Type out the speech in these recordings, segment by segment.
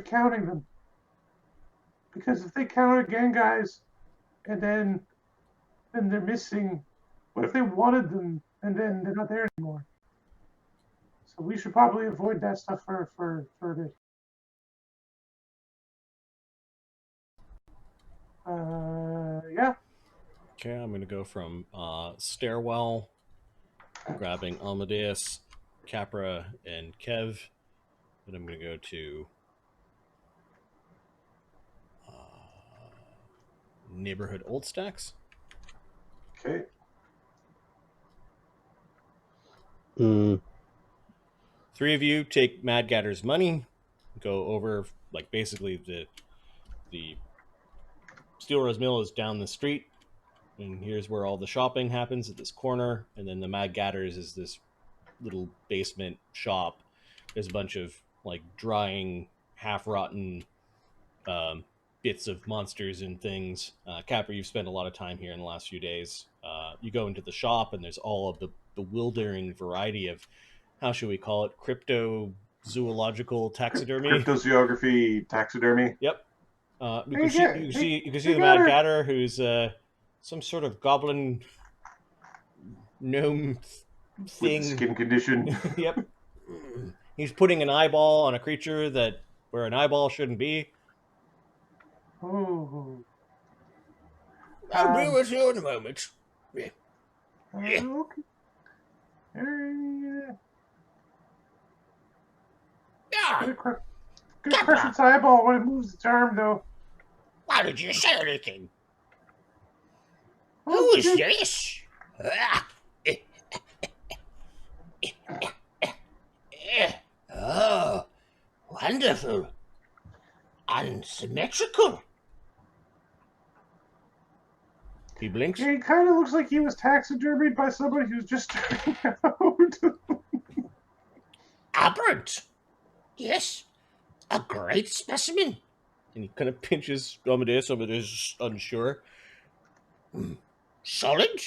counting them. Because if they count again, guys, and then they're missing, what if they wanted them and then they're not there anymore? So we should probably avoid that stuff for a bit. Yeah. Okay, I'm going to go from stairwell, grabbing Amadeus, Capra, and Kev. Then I'm going to go to neighborhood old stacks. Okay. Three of you take Mad Gatter's money, go over, like, basically the Steelrose Mill is down the street, and here's where all the shopping happens at this corner, and then the Mad Gatter's is this little basement shop. There's a bunch of, like, drying, half-rotten bits of monsters and things. Capra, you've spent a lot of time here in the last few days. You go into the shop, and there's all of the bewildering variety of, how should we call it, cryptozoological taxidermy. Cryptozoography taxidermy. Yep. You can see the Mad Gatter, who's some sort of goblin gnome thing. With skin condition. Yep. He's putting an eyeball on a creature where an eyeball shouldn't be. Oh. I'll be with you in a moment. Okay. Good crush its eyeball when it moves its arm, though. Why did you say anything? Who is this? Oh, wonderful. Unsymmetrical. He blinks. Yeah, he kind of looks like he was taxidermied by somebody who's just starting out. Aberrant. Yes, a great specimen. And he kind of pinches Amadeus. Amadeus is unsure. Solid?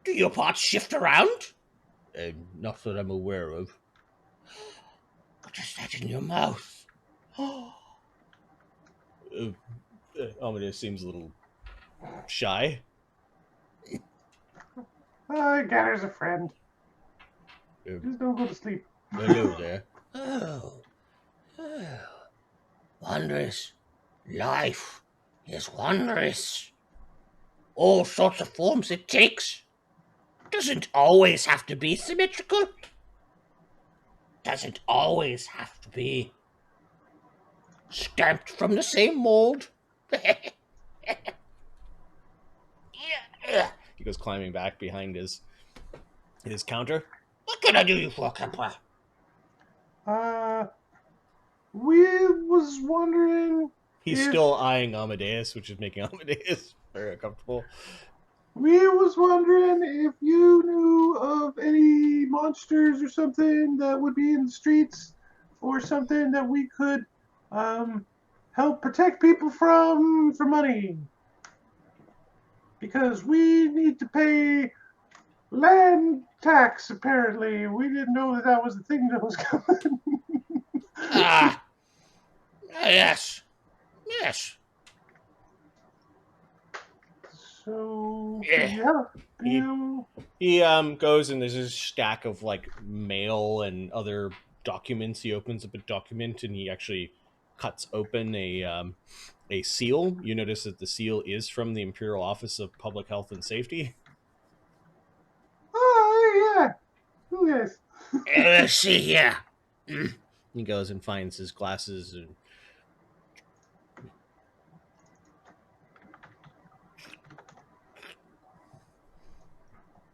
Do your parts shift around? Not that I'm aware of. What is that in your mouth? Amadeus seems a little shy. Gatter's a friend. Just don't go to sleep. Hello there. Oh. Wondrous. Life is wondrous. All sorts of forms it takes. Doesn't always have to be symmetrical. Doesn't always have to be stamped from the same mold. He goes climbing back behind his counter. What can I do you for, Capra? We was wondering. He's still eyeing Amadeus, which is making Amadeus very uncomfortable. We was wondering if you knew of any monsters or something that would be in the streets, or something that we could help protect people from for money. Because we need to pay land tax, apparently. We didn't know that was the thing that was coming. Yes. Yes. So, Yeah. He goes, and there's this stack of, like, mail and other documents. He opens up a document, and he actually cuts open a seal. You notice that the seal is from the Imperial Office of Public Health and Safety. Oh, yeah. Who is? Let's see here. He goes and finds his glasses and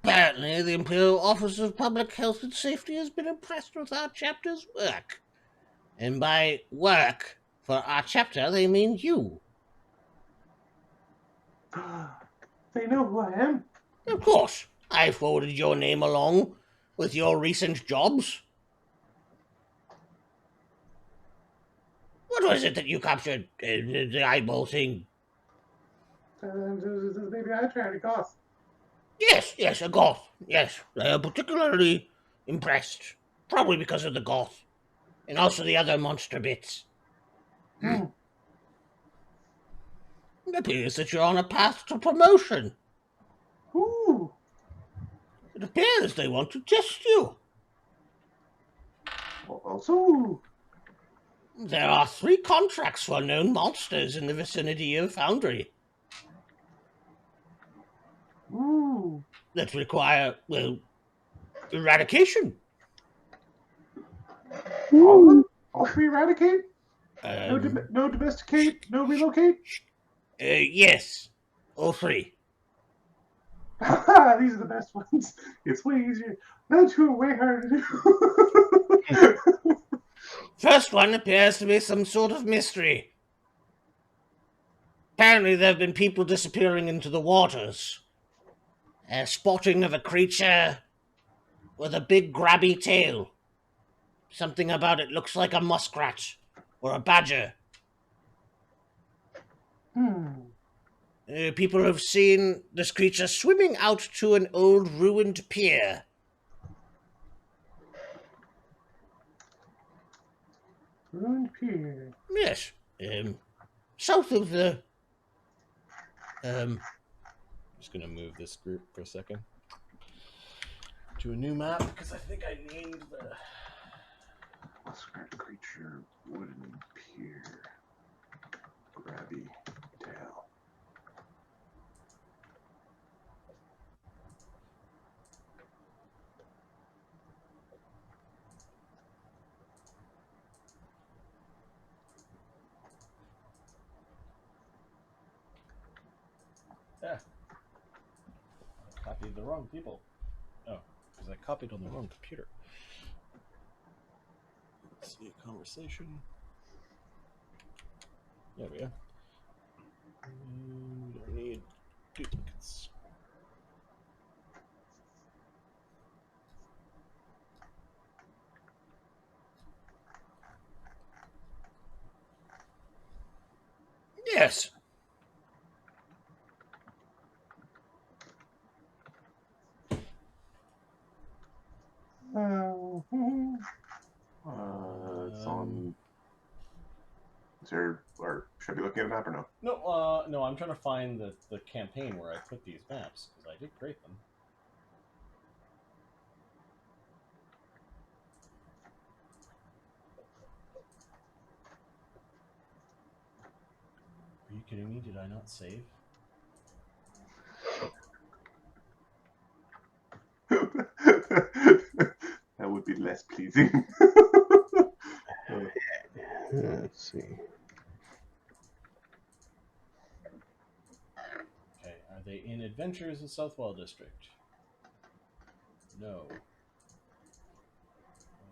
Apparently, the Imperial Office of Public Health and Safety has been impressed with our chapter's work. And by work for our chapter, they mean you. They know who I am? Of course. I forwarded your name along with your recent jobs. What was it that you captured? The eyeball thing? Maybe I tried a goth. Yes, a goth. Yes, they are particularly impressed. Probably because of the goth. And also the other monster bits. Hmm. It appears that you're on a path to promotion. Ooh. It appears they want to test you. Also. There are 3 contracts for known monsters in the vicinity of Foundry Ooh. that require, well, eradication. All of them? All 3 eradicate? No, Um, no domesticate? No relocate? yes, all 3. These are the best ones. It's way easier. No, 2 are way harder to do. First one appears to be some sort of mystery. Apparently there have been people disappearing into the waters. A spotting of a creature with a big grabby tail. Something about it looks like a muskrat or a badger. People have seen this creature swimming out to an old ruined pier. Ruined pier. Yes, south of the... I'm just gonna move this group for a second to a new map because I think I named the Muskrat creature, wooden pier, grabby tail. I copied the wrong people. Oh, because I copied on the wrong computer. Let's see, conversation. There we go. We don't need duplicates. Yes. It's on. Is there, or should I be looking at a map or no? No, I'm trying to find the campaign where I put these maps, because I did create them. Are you kidding me? Did I not save? That would be less pleasing. Let's see. Okay, are they in Adventures in Southwall District? No. Are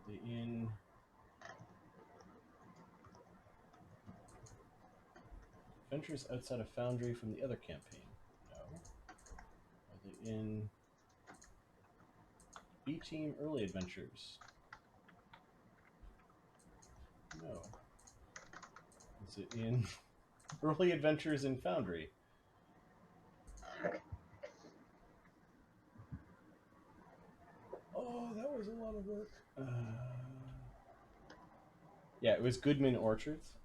they in... Adventures outside of Foundry from the other campaign? No. Are they in... B-Team Early Adventures? No. Is it in Early Adventures in Foundry? Oh, that was a lot of work. Yeah, it was Goodman Orchards.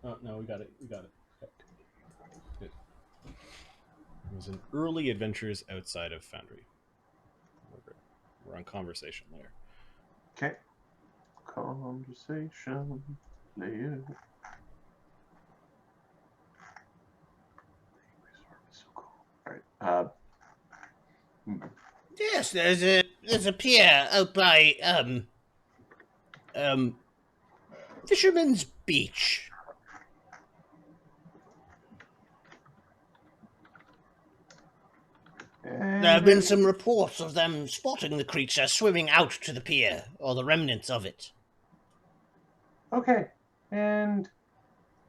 Oh, no, we got it. We got it. Okay. Good. It was an Early Adventures outside of Foundry. We're on conversation layer. Okay. Conversation layer. So cool. All right. Yes, there's a pier out by Fisherman's Beach. There have been some reports of them spotting the creature swimming out to the pier, or the remnants of it. Okay, and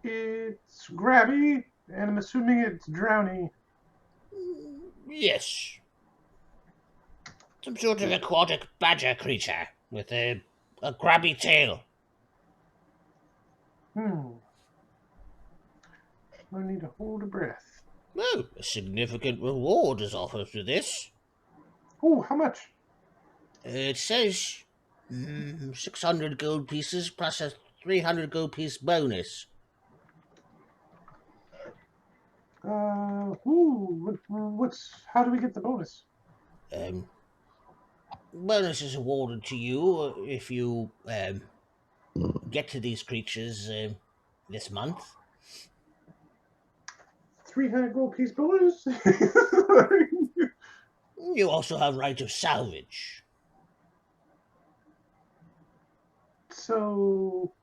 it's grabby, and I'm assuming it's drowny. Yes. Some sort of aquatic badger creature with a grabby tail. I need to hold a breath. Oh, a significant reward is offered for this. Oh, how much? It says 600 gold pieces plus a 300 gold piece bonus. How do we get the bonus? Bonus is awarded to you if you get to these creatures this month. 300 gold piece bonus? You also have right of salvage. So,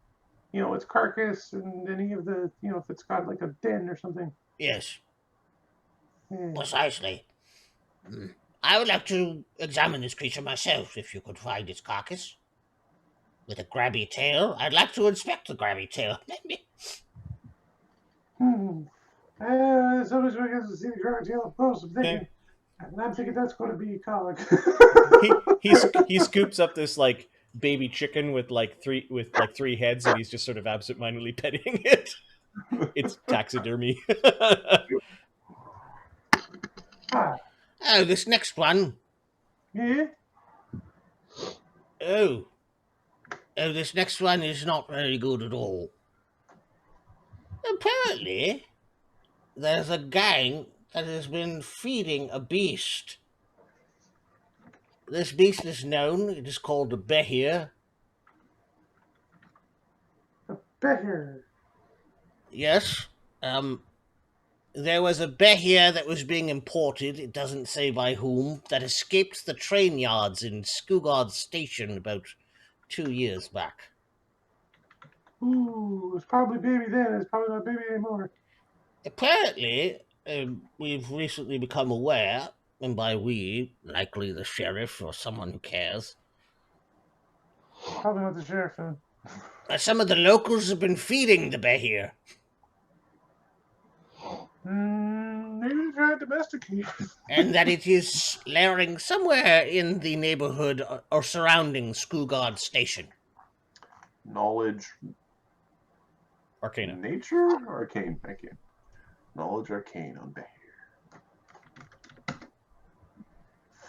its carcass and any of the, if it's got like a den or something. Yes, Yeah. precisely. I would like to examine this creature myself, if you could find its carcass. With a grabby tail, I'd like to inspect the grabby tail. Somebody's going to see the grabby tail up close. I'm thinking that's going to be a colic. he scoops up this like baby chicken with three heads, and he's just sort of absentmindedly petting it. It's taxidermy. Oh, this next one. Yeah? Oh, this next one is not very good at all. Apparently, there's a gang that has been feeding a beast. This beast is known. It is called a behir. A bear. Yes. There was a behir that was being imported, it doesn't say by whom, that escaped the train yards in Skugard Station about 2 years back. Ooh, it's probably baby then. It's probably not baby anymore. Apparently, we've recently become aware, and by we, likely the sheriff or someone who cares, Probably not the sheriff then. some of the locals have been feeding the behir. Maybe they try to domesticate. And that it is lairing somewhere in the neighborhood or surrounding Skugard Station. Knowledge. Arcana. Nature? Arcane, thank you. Knowledge arcane on Behir.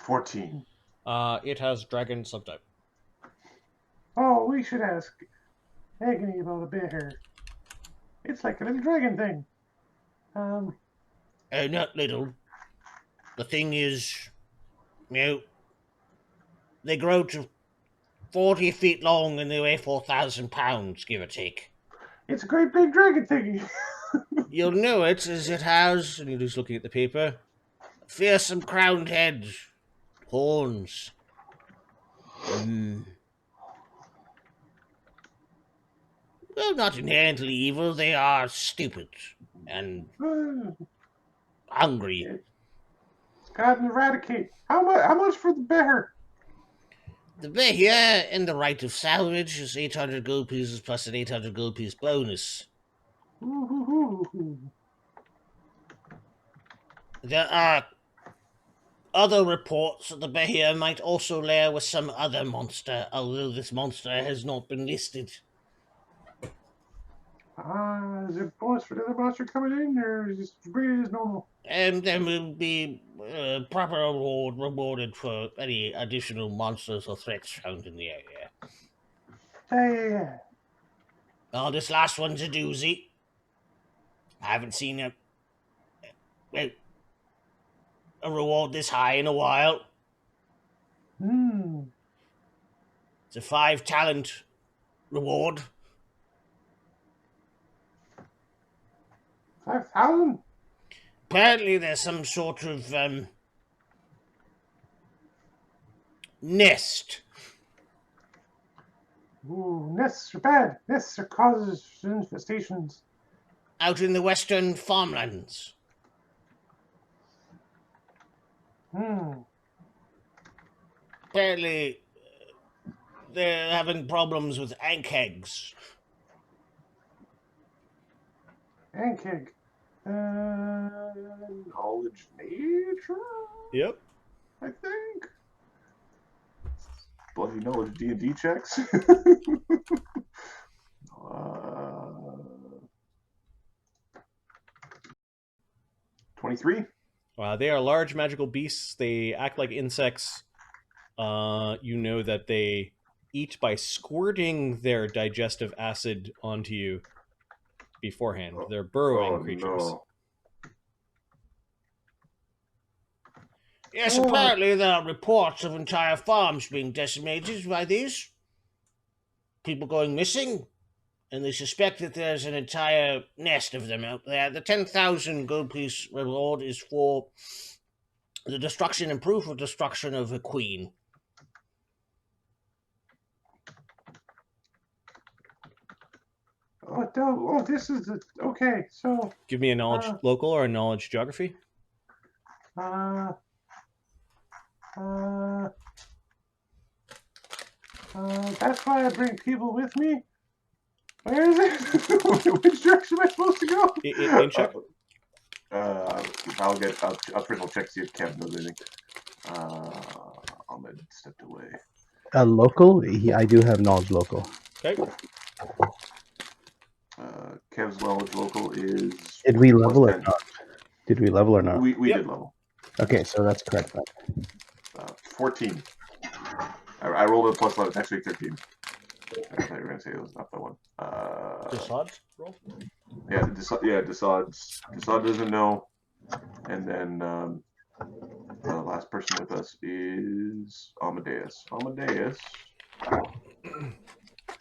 14. It has dragon subtype. Oh, we should ask Agony about a bear. It's like a little dragon thing. Not little. The thing is, they grow to 40 feet long and they weigh 4,000 pounds, give or take. It's a great big dragon thingy. You'll know it as it has, and you're just looking at the paper, fearsome crowned head, horns. Well, not inherently evil, they are stupid and hungry. It's got an eradicate. How much for the bear? The behir and the right of salvage is 800 gold pieces plus an 800 gold piece bonus. Ooh. There are other reports that the behir might also lair with some other monster, although this monster has not been listed. Is there a bonus for the other monster coming in, or is just bring it as normal? And there will be proper reward rewarded for any additional monsters or threats found in the area. Yeah. Oh, this last one's a doozy. I haven't seen a reward this high in a while. It's a 5 talent reward. 5,000? Apparently there's some sort of nest. Ooh, nests are bad. Nests are causes infestations. Out in the western farmlands. Apparently they're having problems with ankhegs. Ankeg. Knowledge nature? Yep. I think. Bloody knowledge D&D checks. 23. They are large magical beasts. They act like insects. You know that they eat by squirting their digestive acid onto you beforehand. They're burrowing creatures. No. Yes, apparently there are reports of entire farms being decimated by these. People going missing, and they suspect that there's an entire nest of them out there. The 10,000 gold piece reward is for the destruction and proof of destruction of a queen. This is the okay. So Give me a knowledge local or a knowledge geography. That's why I bring people with me. Where is it? Which direction am I supposed to go? In check. I'll first I'll check see if Kev knows anything. Ahmed stepped away. Local? I do have knowledge local. Okay. Kev's knowledge local is. Did we level or 10. not? Did we level or not? We Yep. did level. Okay, so that's correct then. 14. I rolled a plus 11. It's actually 13. I thought you were going to say it was not that one. Disod roll. Yeah, Desad doesn't know. And then the last person with us is Amadeus. I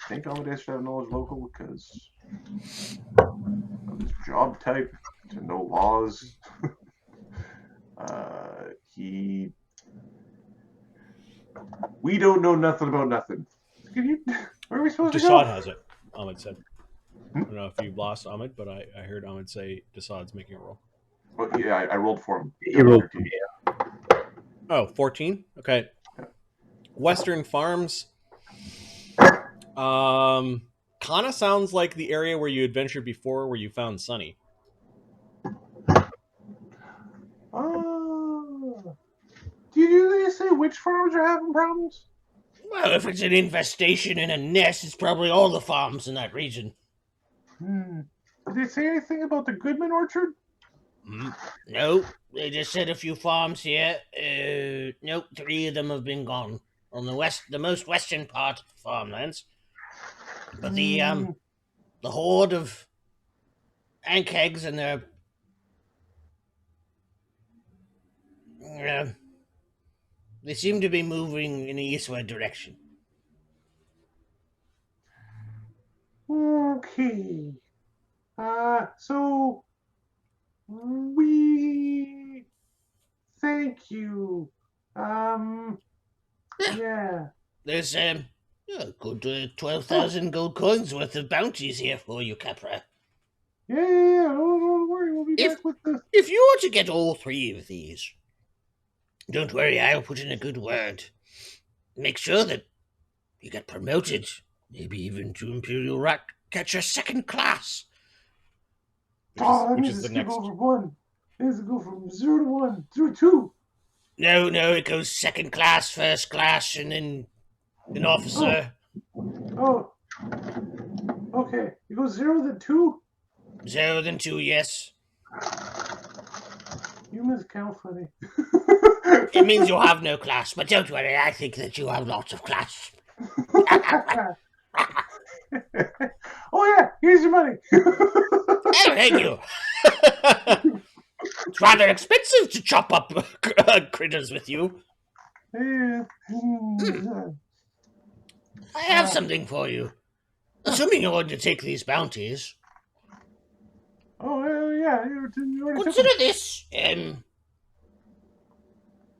think Amadeus should have knowledge local because of his job type to know laws. We don't know nothing about nothing. Where are we supposed to Desad go? has it, Ahmed said. I don't know if you lost Ahmed, but I heard Ahmed say Desad's making a roll. Oh, yeah, I rolled for him. You rolled 13. Oh, 14? Okay. Western Farms. Kind of sounds like the area where you adventured before where you found Sunny. Do you say which farms are having problems? Well, if it's an infestation in a nest, it's probably all the farms in that region. Did they say anything about the Goodman Orchard? No, they just said a few farms here. Nope, 3 of them have been gone on the most western part of the farmlands. But the horde of ankhegs and their they seem to be moving in a eastward direction. Okay. So we thank you. Yeah. There's a good 12,000 gold coins worth of bounties here for you, Capra. Yeah. Don't worry, we'll be back with the. If you were to get all 3 of these, don't worry, I'll put in a good word. Make sure that you get promoted, maybe even to Imperial Rat Catcher 2nd class. That Which means is it's the gonna next. go from 1. It needs to go from 0 to 1, 0 to 2. No, it goes 2nd class, 1st class, and then an officer. Oh. Okay. It goes 0 then 2. 0 then 2, yes. Humans count funny. It means you'll have no class, but don't worry, I think that you have lots of class. Oh yeah, here's your money. Oh, thank you. It's rather expensive to chop up critters with you. Yeah. I have something for you. Assuming you're going to take these bounties, Oh yeah, you already took consider it. this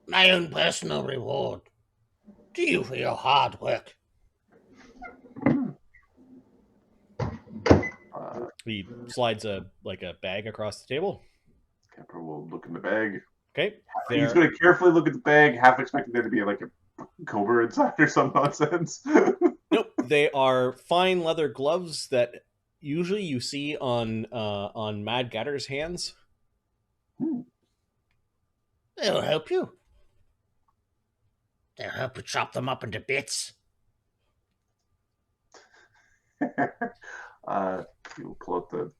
my own personal reward to you for your hard work. He slides a bag across the table. Capra will look in the bag. Okay. He's going to carefully look at the bag, half expecting there to be like a cobra inside or some nonsense. Nope. They are fine leather gloves that usually you see on Mad Gatter's hands. They'll help you. They'll help you chop them up into bits. You'll pull out the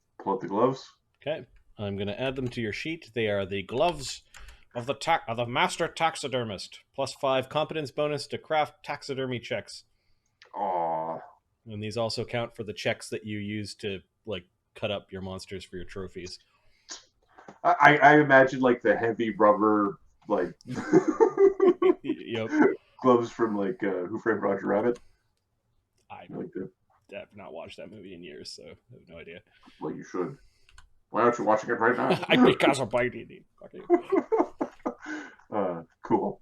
gloves. Okay. I'm going to add them to your sheet. They are the gloves of the master taxidermist. +5 competence bonus to craft taxidermy checks. Aw. And these also count for the checks that you use to like cut up your monsters for your trophies. I imagine like the heavy rubber like Yep. gloves from like Who Framed Roger Rabbit. I Like the, have not watched that movie in years, so I have no idea. well, you should. Why aren't you watching it right now? Because of biting. Cool.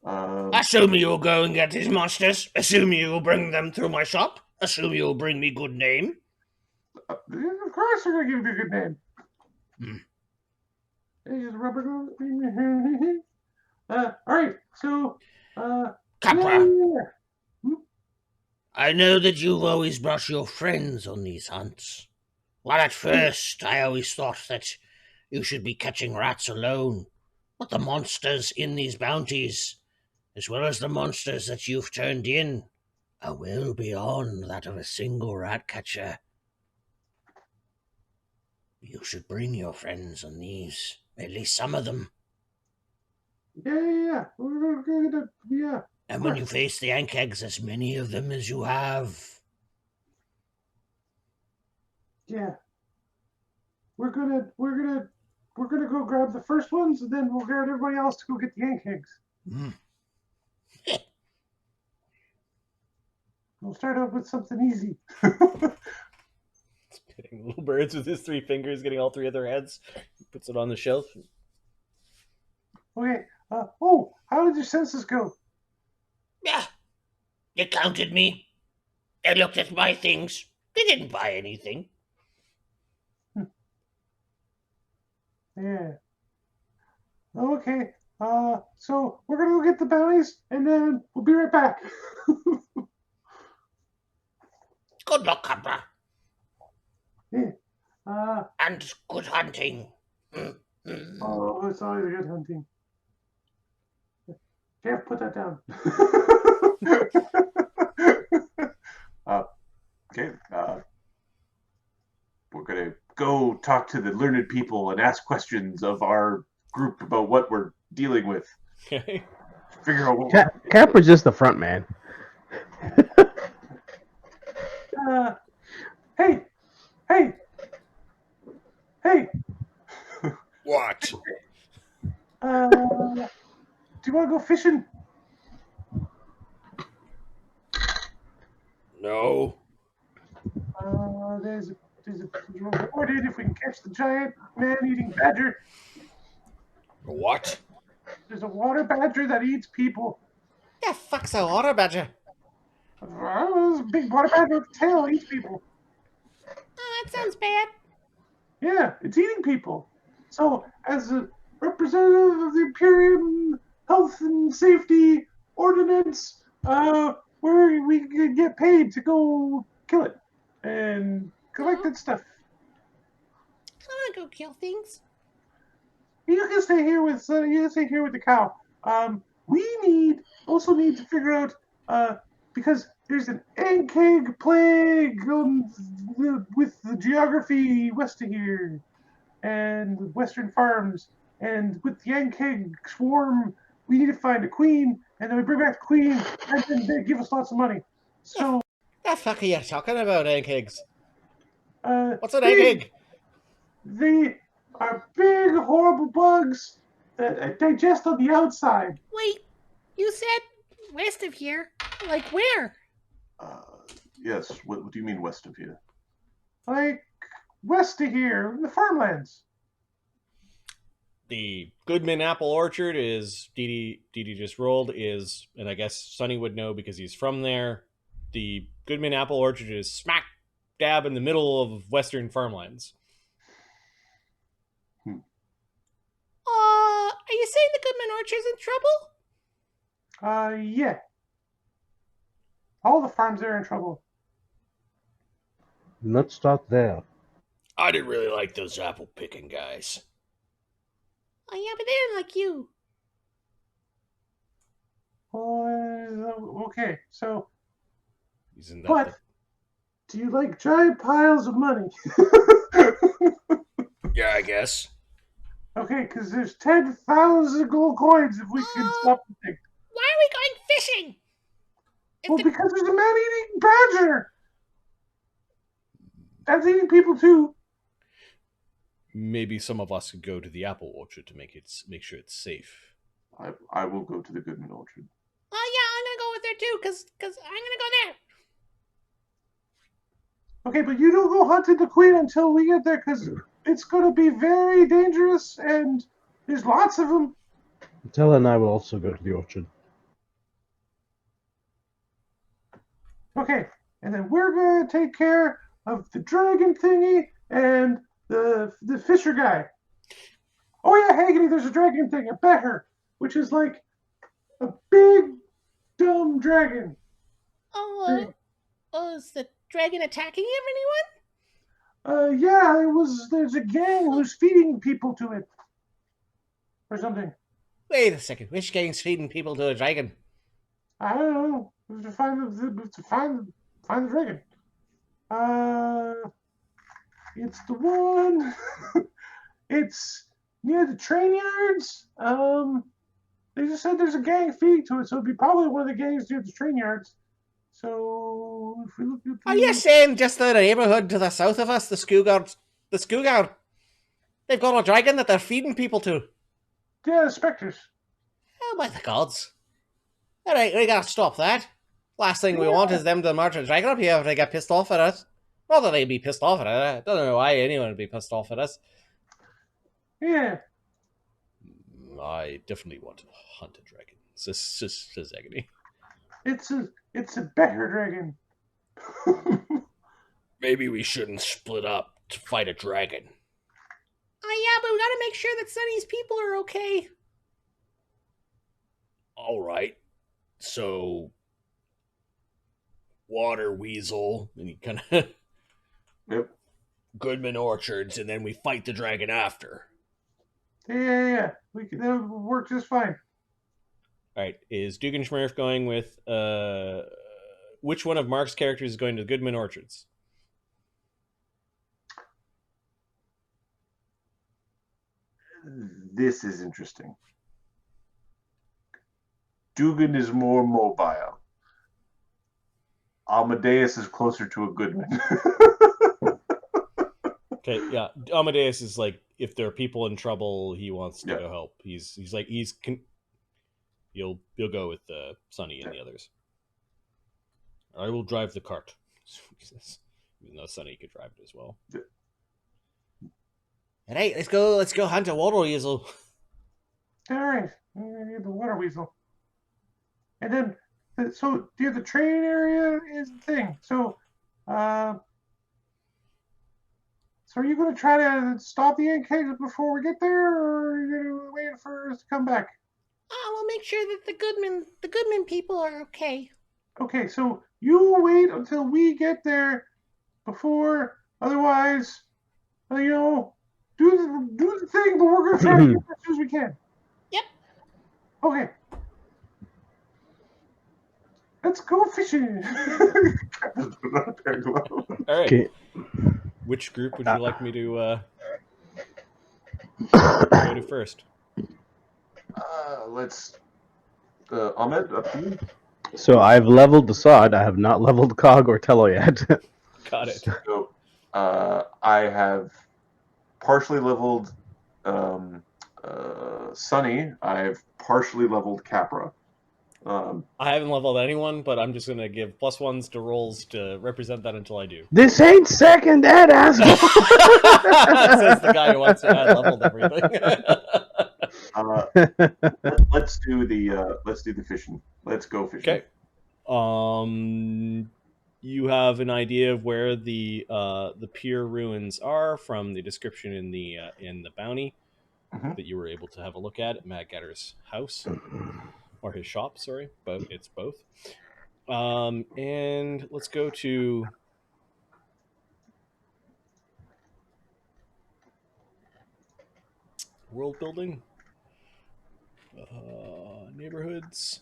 Assume you'll go and get these monsters. Assume you'll bring them through my shop. Assume you'll bring me good name. Of course, we're gonna give you a good name. Hey, rubber glove. All right. So, Capra, yeah. I know that you've always brought your friends on these hunts. Well, at first, I always thought that you should be catching rats alone. But the monsters in these bounties, as well as the monsters that you've turned in, are well beyond that of a single rat catcher. You should bring your friends on these, at least some of them. Yeah. We're gonna, yeah. And when you face the ankhegs, as many of them as you have. Yeah. We're gonna go grab the first ones, and then we'll grab everybody else to go get the ankhegs. We'll start out with something easy. Hitting little birds with his 3 fingers, getting all 3 of their heads. He puts it on the shelf. Okay. How did your census go? Yeah, they counted me. They looked at my things. They didn't buy anything. Yeah. Okay. So we're gonna go get the bounties, and then we'll be right back. Good luck, Capra. Yeah. And good hunting. Oh, it's always good hunting. Jeff, put that down. Okay. We're gonna go talk to the learned people and ask questions of our group about what we're dealing with. Okay. Figure out what. Capra's just the front man. Hey. What? Do you want to go fishing? No. There's rewarded if we can catch the giant man-eating badger. What? There's a water badger that eats people. Yeah, fuck's a water badger. There's a big water badger with a tail eats people. Oh, that sounds bad. Yeah, it's eating people. So, as a representative of the Imperial Health and Safety Ordinance, we could get paid to go kill it and collect that stuff. I want to go kill things. You can stay here with the cow. We also need to figure out because there's an ankheg plague with the geography west of here and western farms, and with the ankheg swarm, we need to find a queen, and then we bring back the queen, and then they give us lots of money. So, The fuck are you talking about, ankhegs? What's an big- ankheg? They are big, horrible bugs that digest on the outside. Wait, you said west of here? Like where? Yes. What do you mean west of here? Like west of here, in the farmlands. The Goodman Apple Orchard is Dee Dee just rolled is, and I guess Sonny would know because he's from there. The Goodman Apple Orchard is smack dab in the middle of western farmlands. Are you saying the Goodman Orchard's in trouble? Yeah. All the farms there are in trouble. Let's start there. I didn't really like those apple picking guys. Oh yeah, but they didn't like you. Okay, so, Isn't that but do you like giant piles of money? Yeah, I guess. Okay, because there's 10,000 gold coins if we can stop the thing. Why are we going fishing? If Well, the- because there's a man-eating badger. That's eating people too. Maybe some of us could go to the apple orchard to make sure it's safe. I will go to the Goodman Orchard. Oh yeah, I'm gonna go with there too, cause I'm gonna go there. Okay, but you don't go hunting the queen until we get there, because it's going to be very dangerous, and there's lots of them. Tella and I will also go to the orchard. Okay, and then we're going to take care of the dragon thingy and the fisher guy. Oh yeah, Agony, there's a dragon thing, a better, which is like a big, dumb dragon. Oh, is the dragon attacking everyone? Yeah, there's a gang who's feeding people to it. Or something. Wait a second. Which gang's feeding people to a dragon? I don't know. We have to find the dragon. It's the one. It's near the train yards. They just said there's a gang feeding to it, so it'd be probably one of the gangs near the train yards. So if we look at Are you saying just the neighborhood to the south of us, the schoolyard? They've got a dragon that they're feeding people to. yeah, the specters. Oh, by the gods. Alright, we gotta stop that. Last thing we want is them to march a dragon up here if they get pissed off at us. Not that they'd be pissed off at us. I don't know why anyone would be pissed off at us. Yeah. I definitely want to hunt a dragon, says Agony. It's a better dragon. Maybe we shouldn't split up to fight a dragon. Oh yeah, but we gotta make sure that Sunny's people are okay. All right. So, water weasel, and you kind of Yep. Goodman Orchards, and then we fight the dragon after. Yeah. That'll work just fine. All right. Is Dugganschmirph going with which one of Mark's characters is going to Goodman Orchards? This is interesting. Dugan is more mobile. Amadeus is closer to a Goodman. Okay, yeah. Amadeus is like, if there are people in trouble, he wants to go help. You'll go with Sonny and the others. I will drive the cart. Even though Sonny could drive it as well. Alright, let's go hunt a water weasel. All right. We need the water weasel. And then, so the train area is the thing. So are you going to try to stop the ankhegs before we get there, or are you going to wait for us to come back? We'll make sure that the Goodman people are okay. Okay, so you wait until we get there before, otherwise, do the thing, but we're going to try to get there as soon as we can. Yep. Okay. Let's go fishing. All right. Okay. Which group would you like me to go to first? Let's. Ahmed, up to you. So I've leveled the sod. I have not leveled Cog or Tello yet. Got it. So, I have partially leveled Sunny. I've partially leveled Capra. I haven't leveled anyone, but I'm just going to give +1s to rolls to represent that until I do. This ain't second, that asshole. Says the guy who wants to add level to everything. Let's do the fishing. Let's go fishing. Okay. You have an idea of where the pier ruins are from the description in the bounty that you were able to have a look at Mad Gatter's house. Or his shop, sorry, but it's both. And let's go to world building, neighborhoods.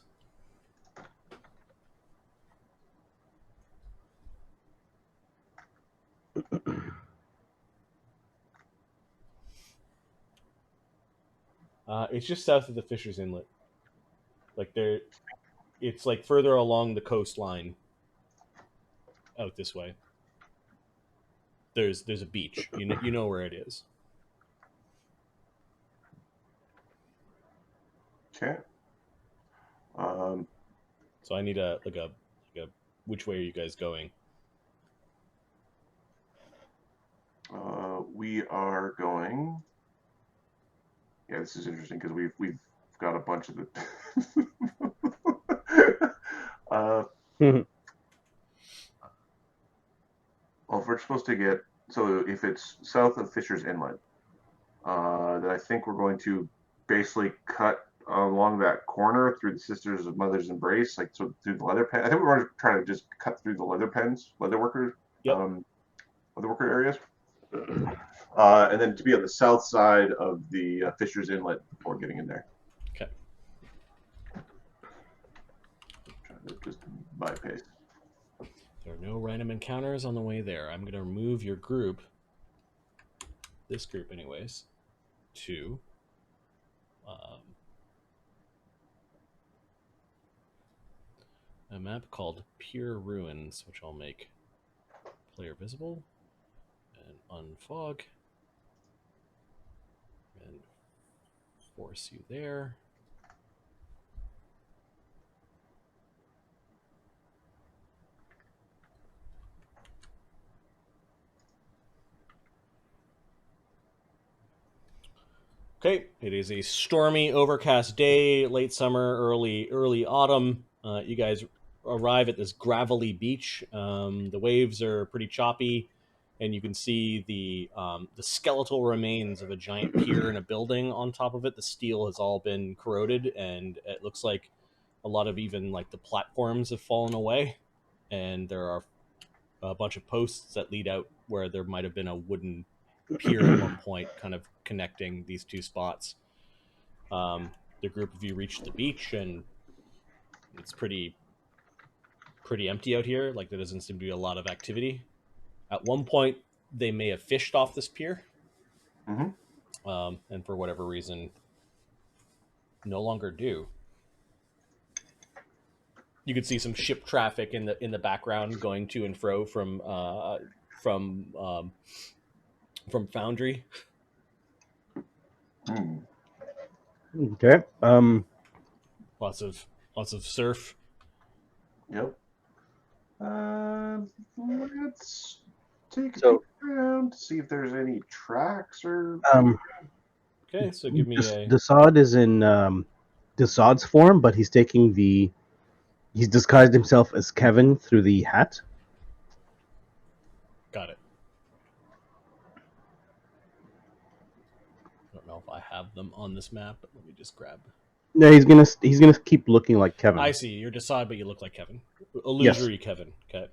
It's just south of the Fisher's Inlet. Like it's like further along the coastline. Out this way. There's a beach. You know where it is. Okay. So I need a which way are you guys going? We are going. Yeah, this is interesting because we've got a bunch of the. Well, if we're supposed to get, so if it's south of Fisher's Inlet, then I think we're going to basically cut along that corner through the Sisters of Mother's Embrace, like so through the leather pen. I think we were trying to just cut through the leather pens, leather worker areas. And then to be on the south side of the Fisher's Inlet before getting in there. Okay. Trying to just bypass. There are no random encounters on the way there. I'm going to remove your group, this group anyways, to a map called Pier Ruins, which I'll make player visible and unfog and force you there. Okay, it is a stormy, overcast day, late summer, early autumn. You guys arrive at this gravelly beach. The waves are pretty choppy, and you can see the skeletal remains of a giant pier and a building on top of it. The steel has all been corroded, and it looks like a lot of even like the platforms have fallen away. And there are a bunch of posts that lead out where there might have been a wooden pier at one point, kind of connecting these two spots. The group of you reach the beach, and it's pretty empty out here. Like there doesn't seem to be a lot of activity. At one point, they may have fished off this pier, and for whatever reason, no longer do. You could see some ship traffic in the background going to and fro from Foundry. Okay. Lots of surf. Yep. Let's take a So- peek around to see if there's any tracks or. Okay, so give me a. Desaad is in Desaad's form, but he's he's disguised himself as Kevin through the hat. Got it. I don't know if I have them on this map, but let me just grab. No, he's gonna keep looking like Kevin. I see. You're Desaad, but you look like Kevin. Illusory Kevin. Okay.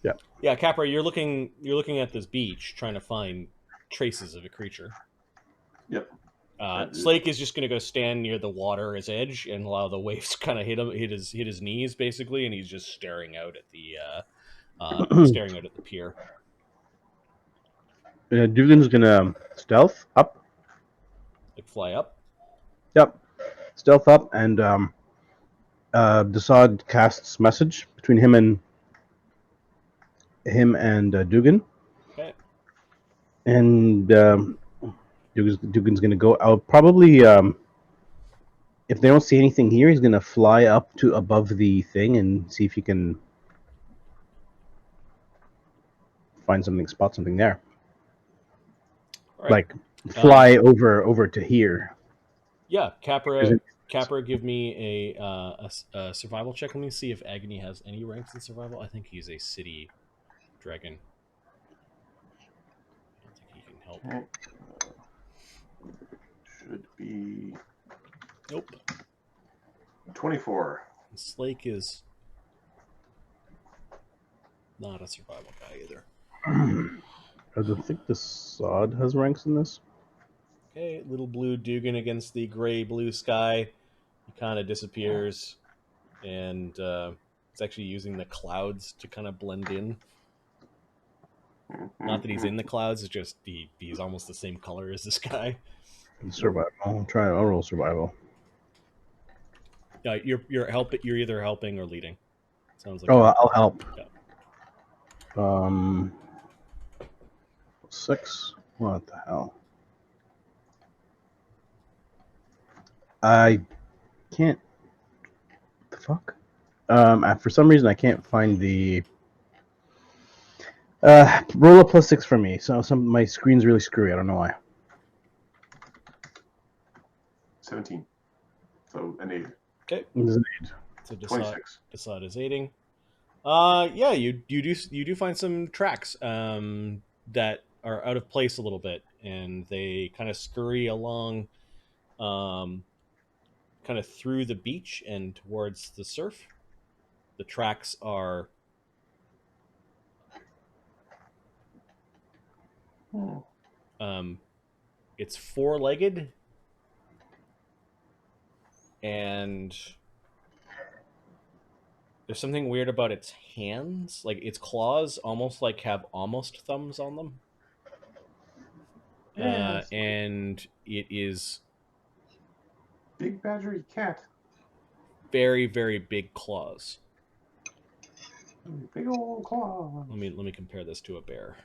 Yeah. Yeah, Capra, you're looking at this beach, trying to find traces of a creature. Yep. Slake is just going to go stand near the water's edge and allow the waves kind of hit his knees basically, and he's just staring out at the pier. Dugan's gonna stealth up. Like fly up. Yep, stealth up, and Desaad casts message between him and Dugan. Okay. And Dugan's gonna go out. Probably, if they don't see anything here, he's gonna fly up to above the thing and see if he can spot something there. Right. Like fly over to here. Yeah, Capra, give me a survival check. Let me see if Agony has any ranks in survival. I think he's a city dragon. I don't think he can help. Okay. Should be. Nope. 24. Slake is not a survival guy either. I don't think the Sod has ranks in this. Okay, little blue Dugan against the gray blue sky. He kind of disappears, and it's actually using the clouds to kind of blend in. Not that he's in the clouds; it's just he's almost the same color as this guy. Survival. I'll roll survival. You're You're either helping or leading. Sounds like. Oh, I'll help. Yeah. 6. What the hell? I can't. What the fuck? For some reason, I can't find the. Roll a +6 for me. So my screen's really screwy. I don't know why. 17. So an 8. Okay. This is an 8. So 26. Desaad is aiding. Yeah, you do find some tracks that are out of place a little bit, and they kind of scurry along, kind of through the beach and towards the surf. The tracks are it's 4-legged, and there's something weird about its hands. Like its claws almost like have almost thumbs on them. Yeah, And it is big badgery cat. very, very big claws. Big old claw. Let me compare this to a bear.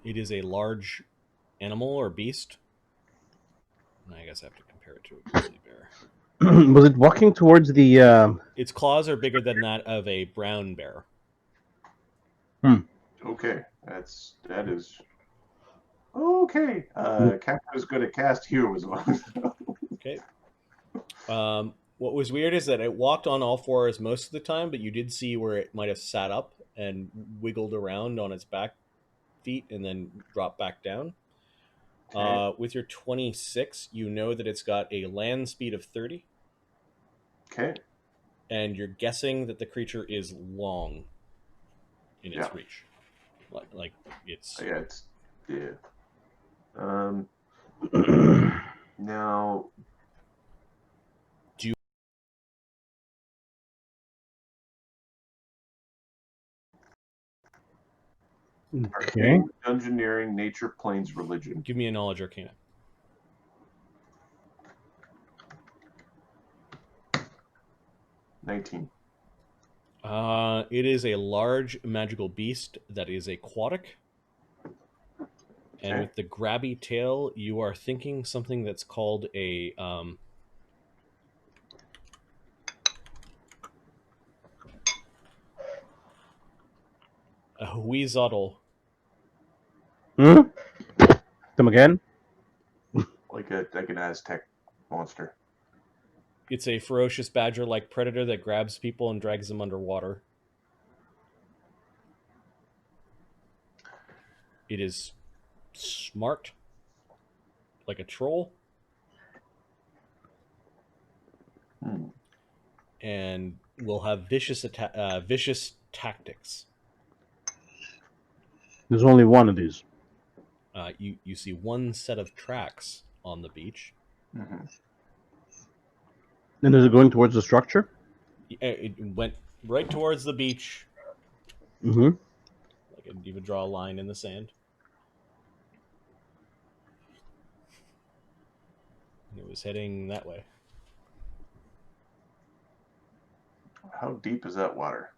It is a large animal or beast. I guess I have to compare it to a grizzly bear. Was it walking towards the? Its claws are bigger than that of a brown bear. Okay, that is. Okay. Capra's good at cast heroes. Okay. What was weird is that it walked on all fours most of the time, but you did see where it might have sat up and wiggled around on its back feet and then dropped back down. Okay. With your 26, you know that it's got a land speed of 30. Okay. And you're guessing that the creature is long in its reach. Like it's... Yeah. Now... Okay. Dungeoneering, nature, planes, religion. Give me a knowledge arcana. $19. It is a large magical beast that is aquatic. And with the grabby tail, you are thinking something that's called a Huizotl. Come again? Like an Aztec monster. It's a ferocious badger-like predator that grabs people and drags them underwater. It is smart, like a troll, and will have vicious tactics. There's only one of these. You see one set of tracks on the beach. Mm-hmm. And is it going towards the structure? It went right towards the beach. Mm-hmm. I could even draw a line in the sand. And it was heading that way. How deep is that water?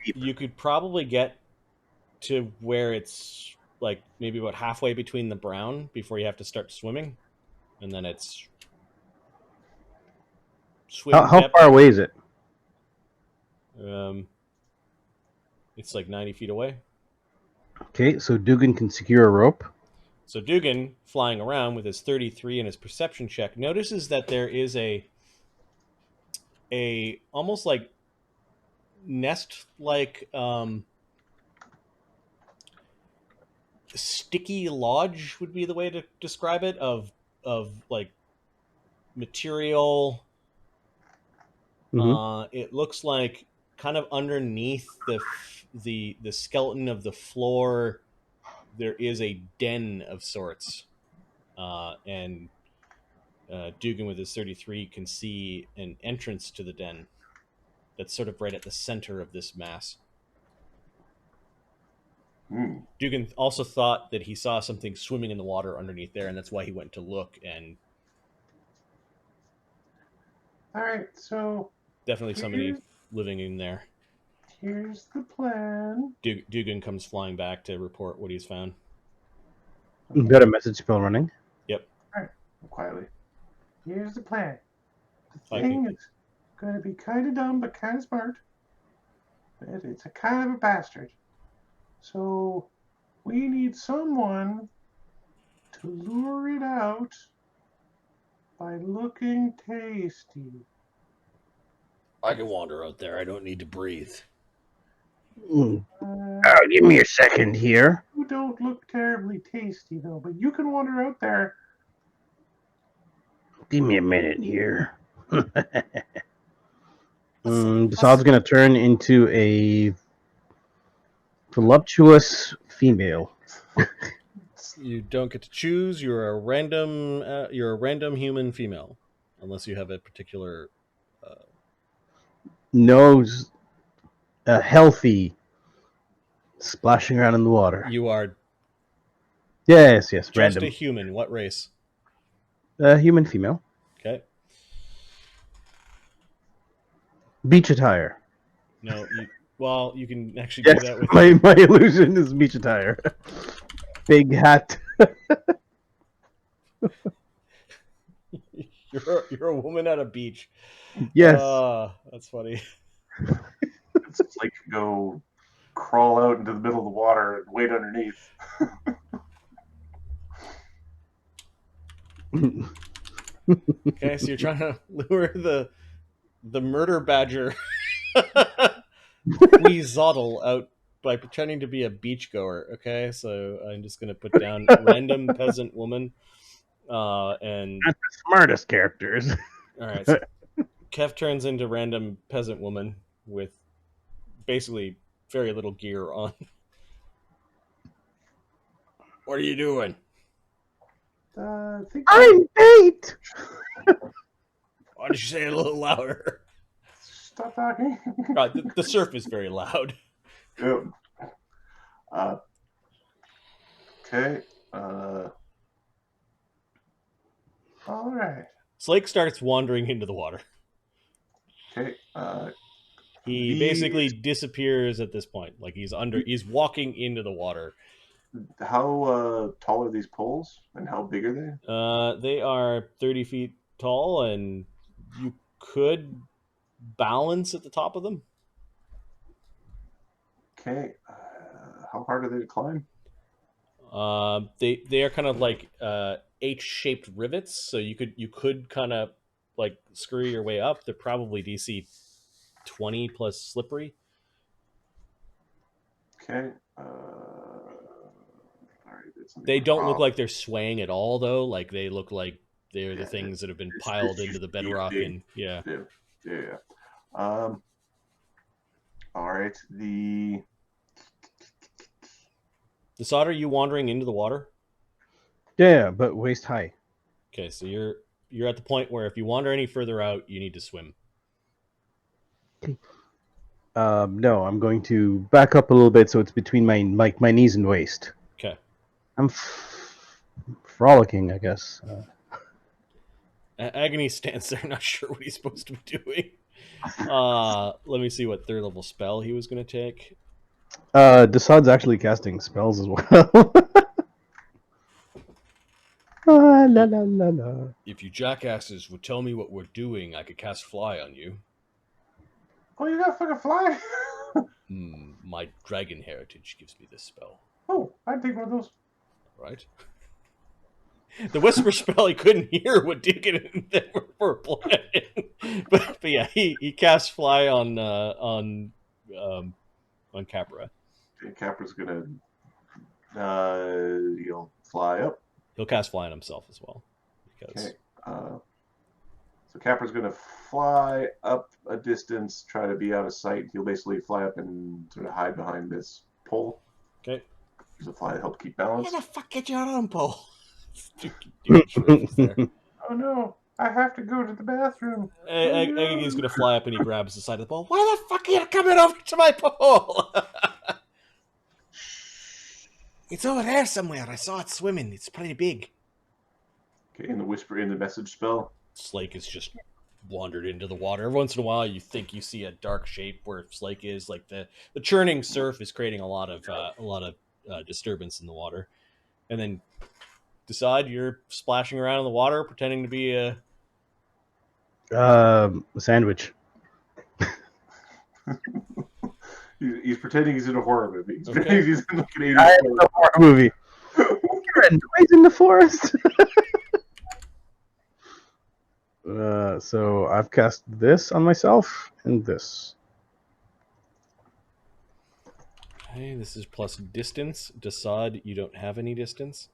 You could probably get to where it's like maybe about halfway between the brown before you have to start swimming, and then it's How far away is it? It's like 90 feet away. Okay, so Dugan can secure a rope. So Dugan, flying around with his 33 and his perception check, notices that there is a almost like nest like sticky lodge would be the way to describe it, of like material. Mm-hmm. It looks like kind of underneath the skeleton of the floor there is a den of sorts, and Dugan with his 33 can see an entrance to the den that's sort of right at the center of this mass. Dugan also thought that he saw something swimming in the water underneath there, and that's why he went to look, and All right, so definitely somebody living in there. here's the plan. Dugan comes flying back to report what he's found. Got a message spell running. Yep. All right, quietly. Here's the plan. The Okay. thing is going to be kind of dumb, but kind of smart. But it's a kind of a bastard. So we need someone to lure it out by looking tasty. I can wander out there. I don't need to breathe. Give me a second here. You don't look terribly tasty, though, but you can wander out there. Give me a minute here. Desad's going to turn into a voluptuous female. You don't get to choose. You're a random human female, unless you have a particular. Nose, healthy, splashing around in the water. You are Yes, just random. a human. What race? Human female. Okay. Beach attire. No. You can actually Yes, do that with. my illusion is beach attire. Big hat. You're a woman at a beach. Yes. That's funny. It's like go crawl out into the middle of the water and wait underneath. Okay, so you're trying to lure the murder badger Weezoddle out by pretending to be a beachgoer. Okay, so I'm just gonna put down random peasant woman. And Not the smartest characters. all right, so Kev turns into random peasant woman with basically very little gear on. What are you doing? I think I'm bait. Why did you say it a little louder? Stop talking. The surf is very loud. Yep. Okay. All right. Slake starts wandering into the water. Okay. He basically disappears at this point. Like he's walking into the water. How tall are these poles, and how big are they? They are 30 feet tall, and you could balance at the top of them. Okay. How hard are they to climb? They are kind of like H-shaped rivets, so you could kind of like screw your way up. They're probably DC 20 plus slippery. Okay. They don't look like they're swaying at all, though. Like they look like they're the things that have been piled into the bedrock, and yeah. All right. The Sod, are you wandering into the water? Yeah, but waist high. Okay, so you're at the point where if you wander any further out, you need to swim. No, I'm going to back up a little bit so it's between my knees and waist. Okay. I'm frolicking, I guess. Agony stands there, not sure what he's supposed to be doing. Let me see what third level spell he was going to take. Desad's actually casting spells as well. La, la, la, la. If you jackasses would tell me what we're doing, I could cast fly on you. Oh, you got fucking fly? My dragon heritage gives me this spell. Oh, I'd take one of those. Right? The whisper spell, he couldn't hear what Deacon and them were playing. But yeah, he cast fly on Capra. Okay, Capra's gonna he'll fly up. He'll cast fly on himself as well. Because Okay. So Capra's gonna fly up a distance, try to be out of sight. He'll basically fly up and sort of hide behind this pole. okay. Use the fly to help keep balance. Where the fuck get your own pole? Dugganschmirph is there. Oh no. I have to go to the bathroom. Agony's gonna fly up and he grabs the side of the pole. Why the fuck are you coming over to my pole? It's over there somewhere. I saw it swimming. It's pretty big. Okay, in the message spell. Slake is just wandered into the water. Every once in a while, you think you see a dark shape where Slake is. Like the churning surf is creating a lot of disturbance in the water, and then decide you're splashing around in the water, pretending to be a sandwich. He's pretending he's in a horror movie. He's Okay. pretending he's in like an 80s I am a horror movie. You're a noise in the forest. So I've cast this on myself and this. Okay, this is plus distance. Decide you don't have any distance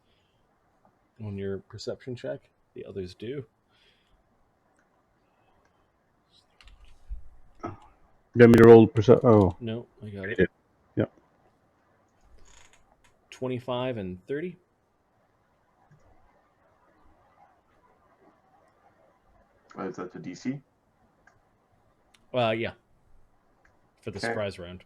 on your perception check. The others do. You want me to roll Oh, No, I got I it. did. Yep. 25 and 30. Is that the DC? Yeah. For the Okay. surprise round.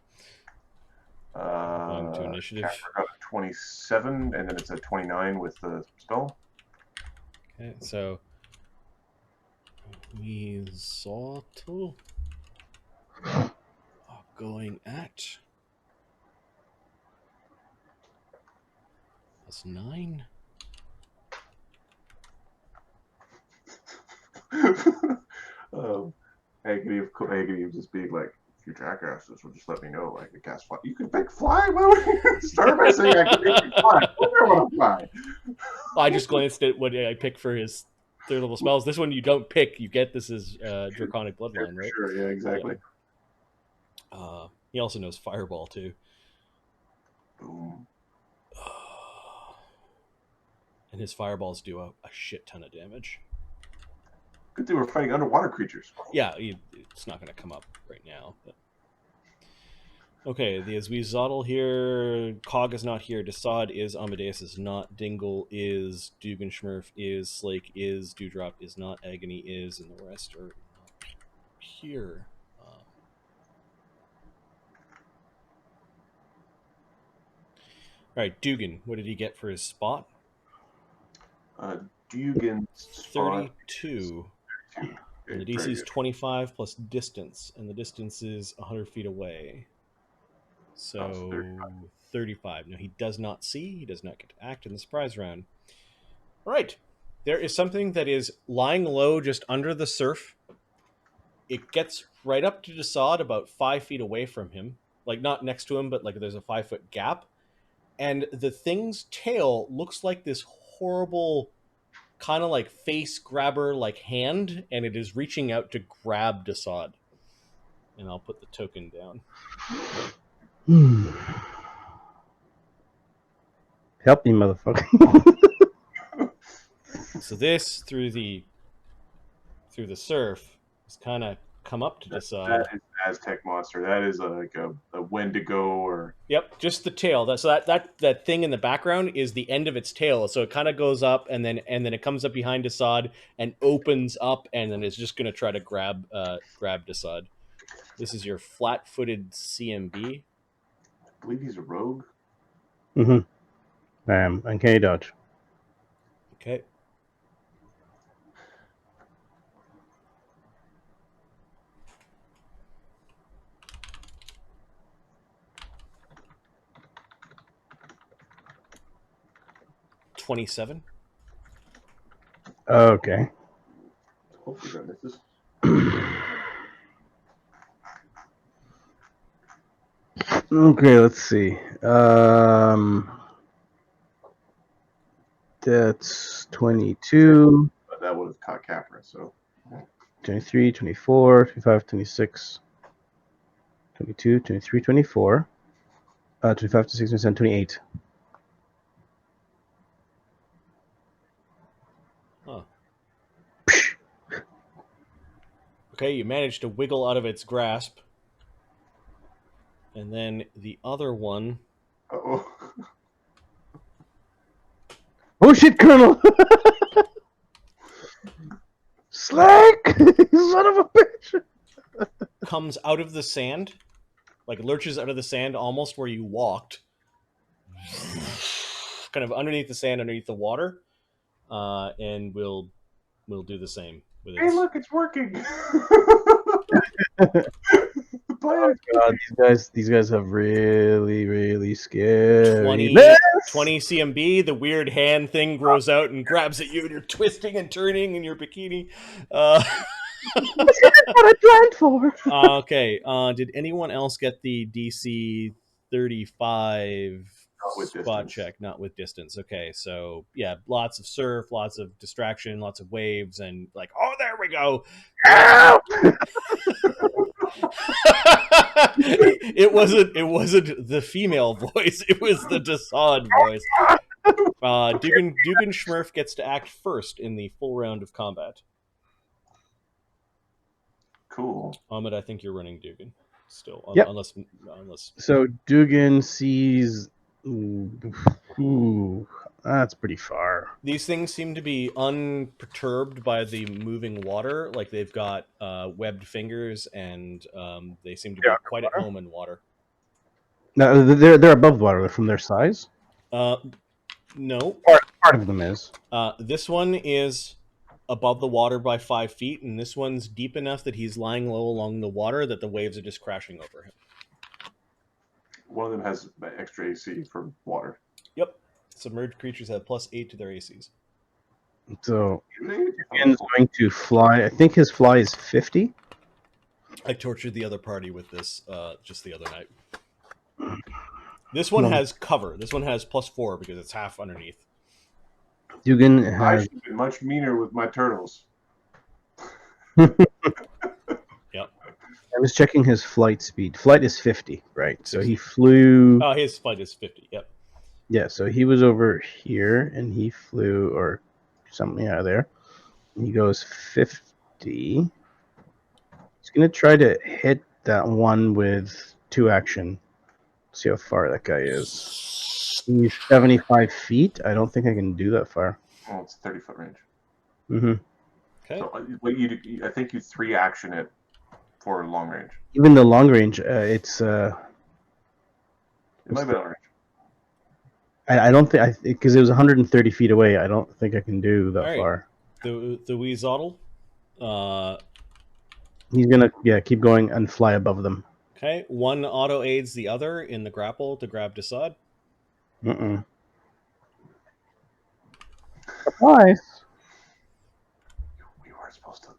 Going to initiative. Capra got a 27, and then it's a 29 with the spell. Okay, so we Zottle are going at plus 9. Agony just being like, if you jackasses will just let me know, I can cast fly. You can pick fly? Why would you start by saying I can pick fly? I don't want to fly. I just glanced at what I picked for his third level spells. This one you don't pick. You get this is Draconic Bloodline, right? Sure, yeah, exactly. He also knows Fireball too. Boom. And his fireballs do a shit ton of damage. Good thing we're fighting underwater creatures. Yeah, it's not going to come up right now. But... Okay, the Azwizotl here. Cog is not here. Desaad is. Amadeus is not. Dingle is. Dugganschmirph is. Slake is. Dewdrop is not. Agony is. And the rest are not here. Alright, Dugan. What did he get for his spot? Dugan's spot 32. And the Okay, DC very is good. 25 plus distance, and the distance is 100 feet away. So 35. Now, he does not see. He does not get to act in the surprise round. All right. There is something that is lying low just under the surf. It gets right up to Desaad, about 5 feet away from him. Like, not next to him, but like there's a 5-foot gap. And the thing's tail looks like this horrible... kind of like face grabber like hand, and it is reaching out to grab Desaad. And I'll put the token down. Help me, motherfucker. So this through the surf has kind of come up to Desaad. That is Aztec monster. That is like a Wendigo or... Yep, just the tail. That thing in the background is the end of its tail. So it kind of goes up, and then it comes up behind Desaad and opens up, and then it's just going to try to grab Desaad. This is your flat-footed CMB. I believe he's a rogue. Uncanny dodge. Okay. $27. Okay. Hopefully that misses. Okay, let's see. That's 22, But that would have caught Capra, so... 23, 24, 25, 26, 22, 23, 24, 25, 26, 27, 28. Huh. Okay, you managed to wiggle out of its grasp. And then the other one... Uh-oh. Oh shit, Colonel! Slake! Son of a bitch! Comes out of the sand, like lurches out of the sand almost where you walked, kind of underneath the sand, underneath the water, and we'll do the same with Hey, its. look, it's working. Oh god, these guys have really, really scary 20 CMB, the weird hand thing grows out and grabs at you, and you're twisting and turning in your bikini. What I planned for. Okay. Did anyone else get the DC 35 Not with spot distance. check? Not with distance. Okay, so yeah, lots of surf, lots of distraction, lots of waves, and like, oh, there we go. It wasn't the female voice. It was the Desaad voice. Dugganschmirph gets to act first in the full round of combat. Cool. Ahmed, I think you're running Dugan still, Yep. unless. So Dugan sees. Ooh, that's pretty far. These things seem to be unperturbed by the moving water. Like they've got webbed fingers, and they seem to be quite at home in water. No, they're above water. They're from their size. No. Part of them is. This one is above the water by 5 feet, and this one's deep enough that he's lying low along the water that the waves are just crashing over him. One of them has extra AC for water. Yep. Submerged creatures have +8 to their ACs. So Dugan's going to fly. I think his fly is 50. I tortured the other party with this just the other night. This one has cover. This one has +4 because it's half underneath. Dugan I has. should have been much meaner with my turtles. Yep. I was checking his flight speed. Flight is 50, right? So he flew. Oh, his flight is 50. Yep. Yeah, so he was over here and he flew, or something out there. He goes 50. He's going to try to hit that one with 2 action. See how far that guy is. He's 75 feet. I don't think I can do that far. Oh, it's 30-foot range. Mm-hmm. Okay. So what you do, I think you 3 action it for long range. Even the long range, it's. It might be long range. I don't think, because it was 130 feet away. I don't think I can do that All right. far. The Weazoddle. He's gonna keep going and fly above them. Okay. One auto aids the other in the grapple to grab Desaad. Surprise! We weren't supposed to.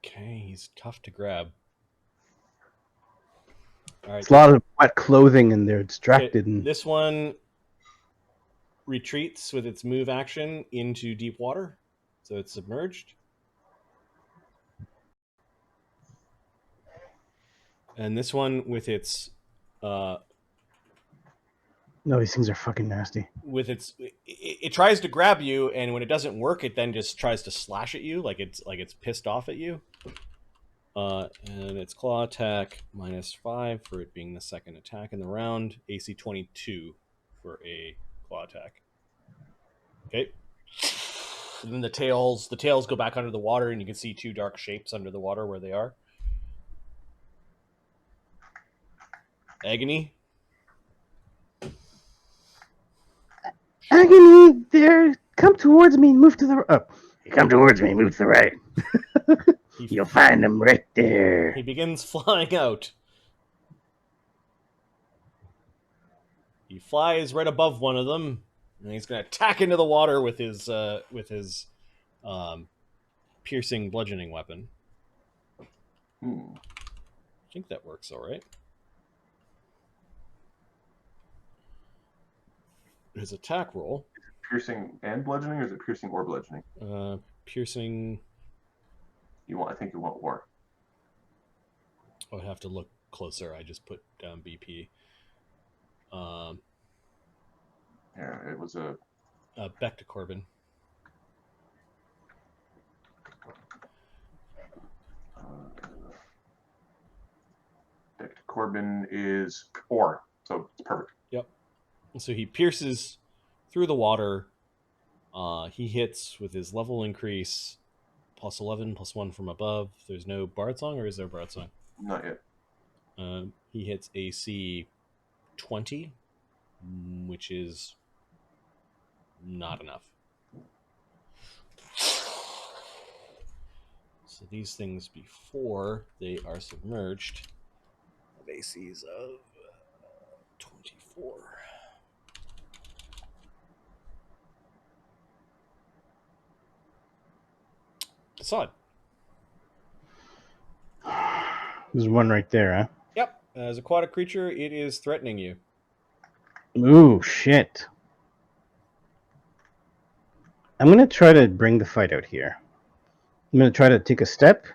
Okay, he's tough to grab. All right. It's a lot of wet clothing and they're distracted. Okay, And this one retreats with its move action into deep water, so it's submerged. And this one with its no, these things are fucking nasty. with its it tries to grab you, and when it doesn't work, it then just tries to slash at you, like it's pissed off at you. And its claw attack -5 for it being the second attack in the round. AC 22 for a claw attack. Okay. And then the tails go back under the water, and you can see 2 dark shapes under the water where they are. Agony. Agony, there! Come towards me. Move to the up. Come towards me. Move to the right. You'll find them right there. He begins flying out. He flies right above one of them, and he's going to attack into the water with his piercing bludgeoning weapon. I think that works all right. His attack roll. Piercing and bludgeoning, or is it piercing or bludgeoning? Piercing. I think you want war. I would have to look closer. I just put down BP. Yeah, it was a. Back to Corbin. Corbin is 4, so it's perfect. Yep. So he pierces through the water. He hits with his level increase plus 11 plus 1 from above. There's no Bard Song, or is there a Bard Song? Not yet. He hits AC 20, which is not enough. So these things, before they are submerged, have ACs of 24. Assad. There's one right there, huh? Yep. As aquatic creature, it is threatening you. Ooh, shit. I'm going to try to bring the fight out here. I'm going to try to take a step.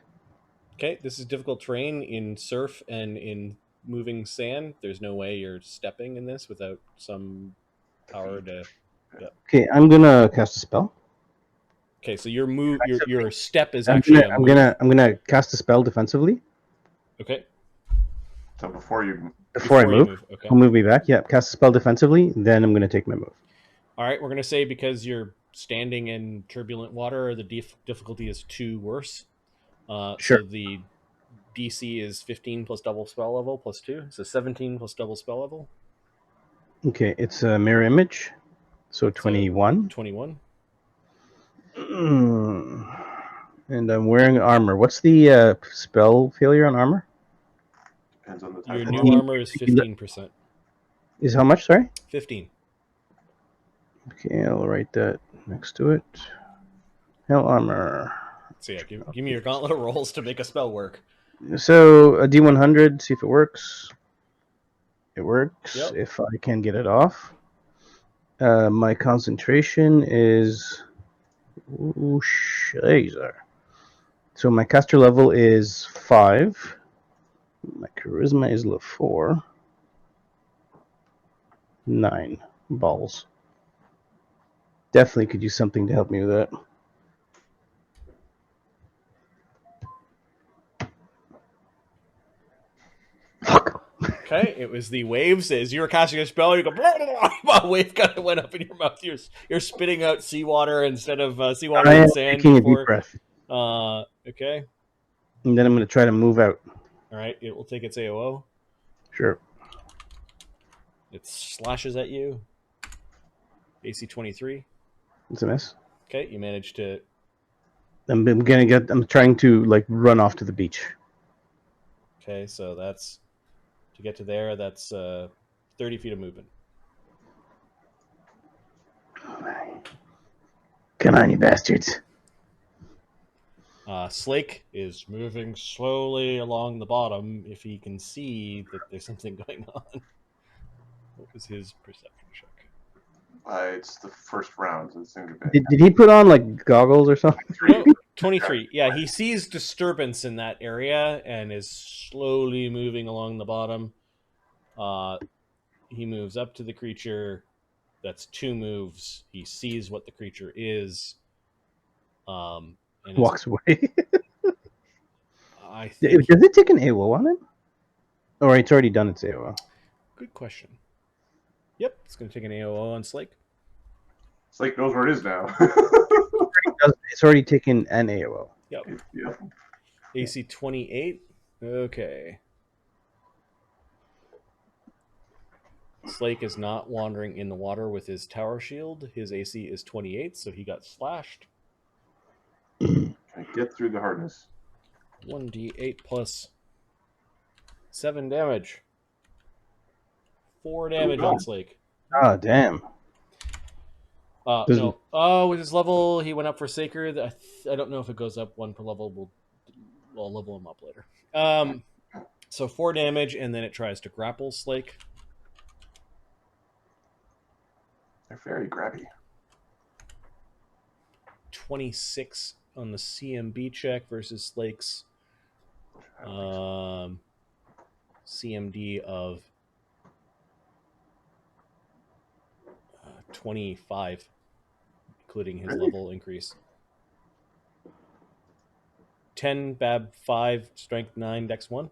Okay, this is difficult terrain in surf and in moving sand. There's no way you're stepping in this without some power to... Yep. Okay, I'm going to cast a spell. Okay, so your step is actually I'm gonna cast a spell defensively. Okay. So before you move, okay. I'll move me back. Yeah, cast a spell defensively. Then I'm gonna take my move. All right, we're gonna say because you're standing in turbulent water, the difficulty is 2 worse. Sure. So the DC is 15 plus double spell level plus 2, so 17 plus double spell level. Okay, it's a mirror image, so 21. 21. And I'm wearing armor. What's the spell failure on armor? depends on the type Your of new armor. armor is 15%. Is how much? Sorry. 15. Okay, I'll write that next to it. Hell armor. So yeah, give me your gauntlet of rolls to make a spell work. So a D100. See if it works. It works. Yep. If I can get it off. My concentration is. Ooh, shizer. So my caster level is 5. My charisma is level 4. 9 balls. Definitely could use something to help me with that. Fuck. Okay, it was the waves. As you were casting a spell, you go, blah, blah, blah, a wave kind of went up in your mouth. You're spitting out seawater instead of seawater I am and sand. taking Before. a deep breath. Okay. And then I'm going to try to move out. All right, it will take its AOO. Sure. It slashes at you. AC 23. It's a miss. Okay, you managed to... I'm trying to like run off to the beach. Okay, so that's... To get to there, that's 30 feet of movement. Come on, you bastards. Slake is moving slowly along the bottom if he can see that there's something going on. What was his perception check? It's the first round, so it seemed a bit. Did he put on like goggles or something? No, 23. Yeah, he sees disturbance in that area and is slowly moving along the bottom. He moves up to the creature. That's 2 moves. He sees what the creature is. And Walks away. I think... Does it take an AOO on him? Or it's already done its AOO? Good question. Yep, it's going to take an AOO on Slake. Slake knows where it is now. It's already taken an AOO. Yep. Yeah. AC 28. Okay. Slake is not wandering in the water with his tower shield. His AC is 28, so he got slashed. Can I get through the hardness? 1d8 plus 7 damage. 4 damage on Slake. Oh, damn. No. Oh, with his level, he went up for Sacred. I don't know if it goes up 1 per level. We'll level him up later. So 4 damage, and then it tries to grapple Slake. They're very grabby. 26 on the CMB check versus Slake's CMD of 25, including his level increase. 10 Bab 5, Strength 9, Dex 1.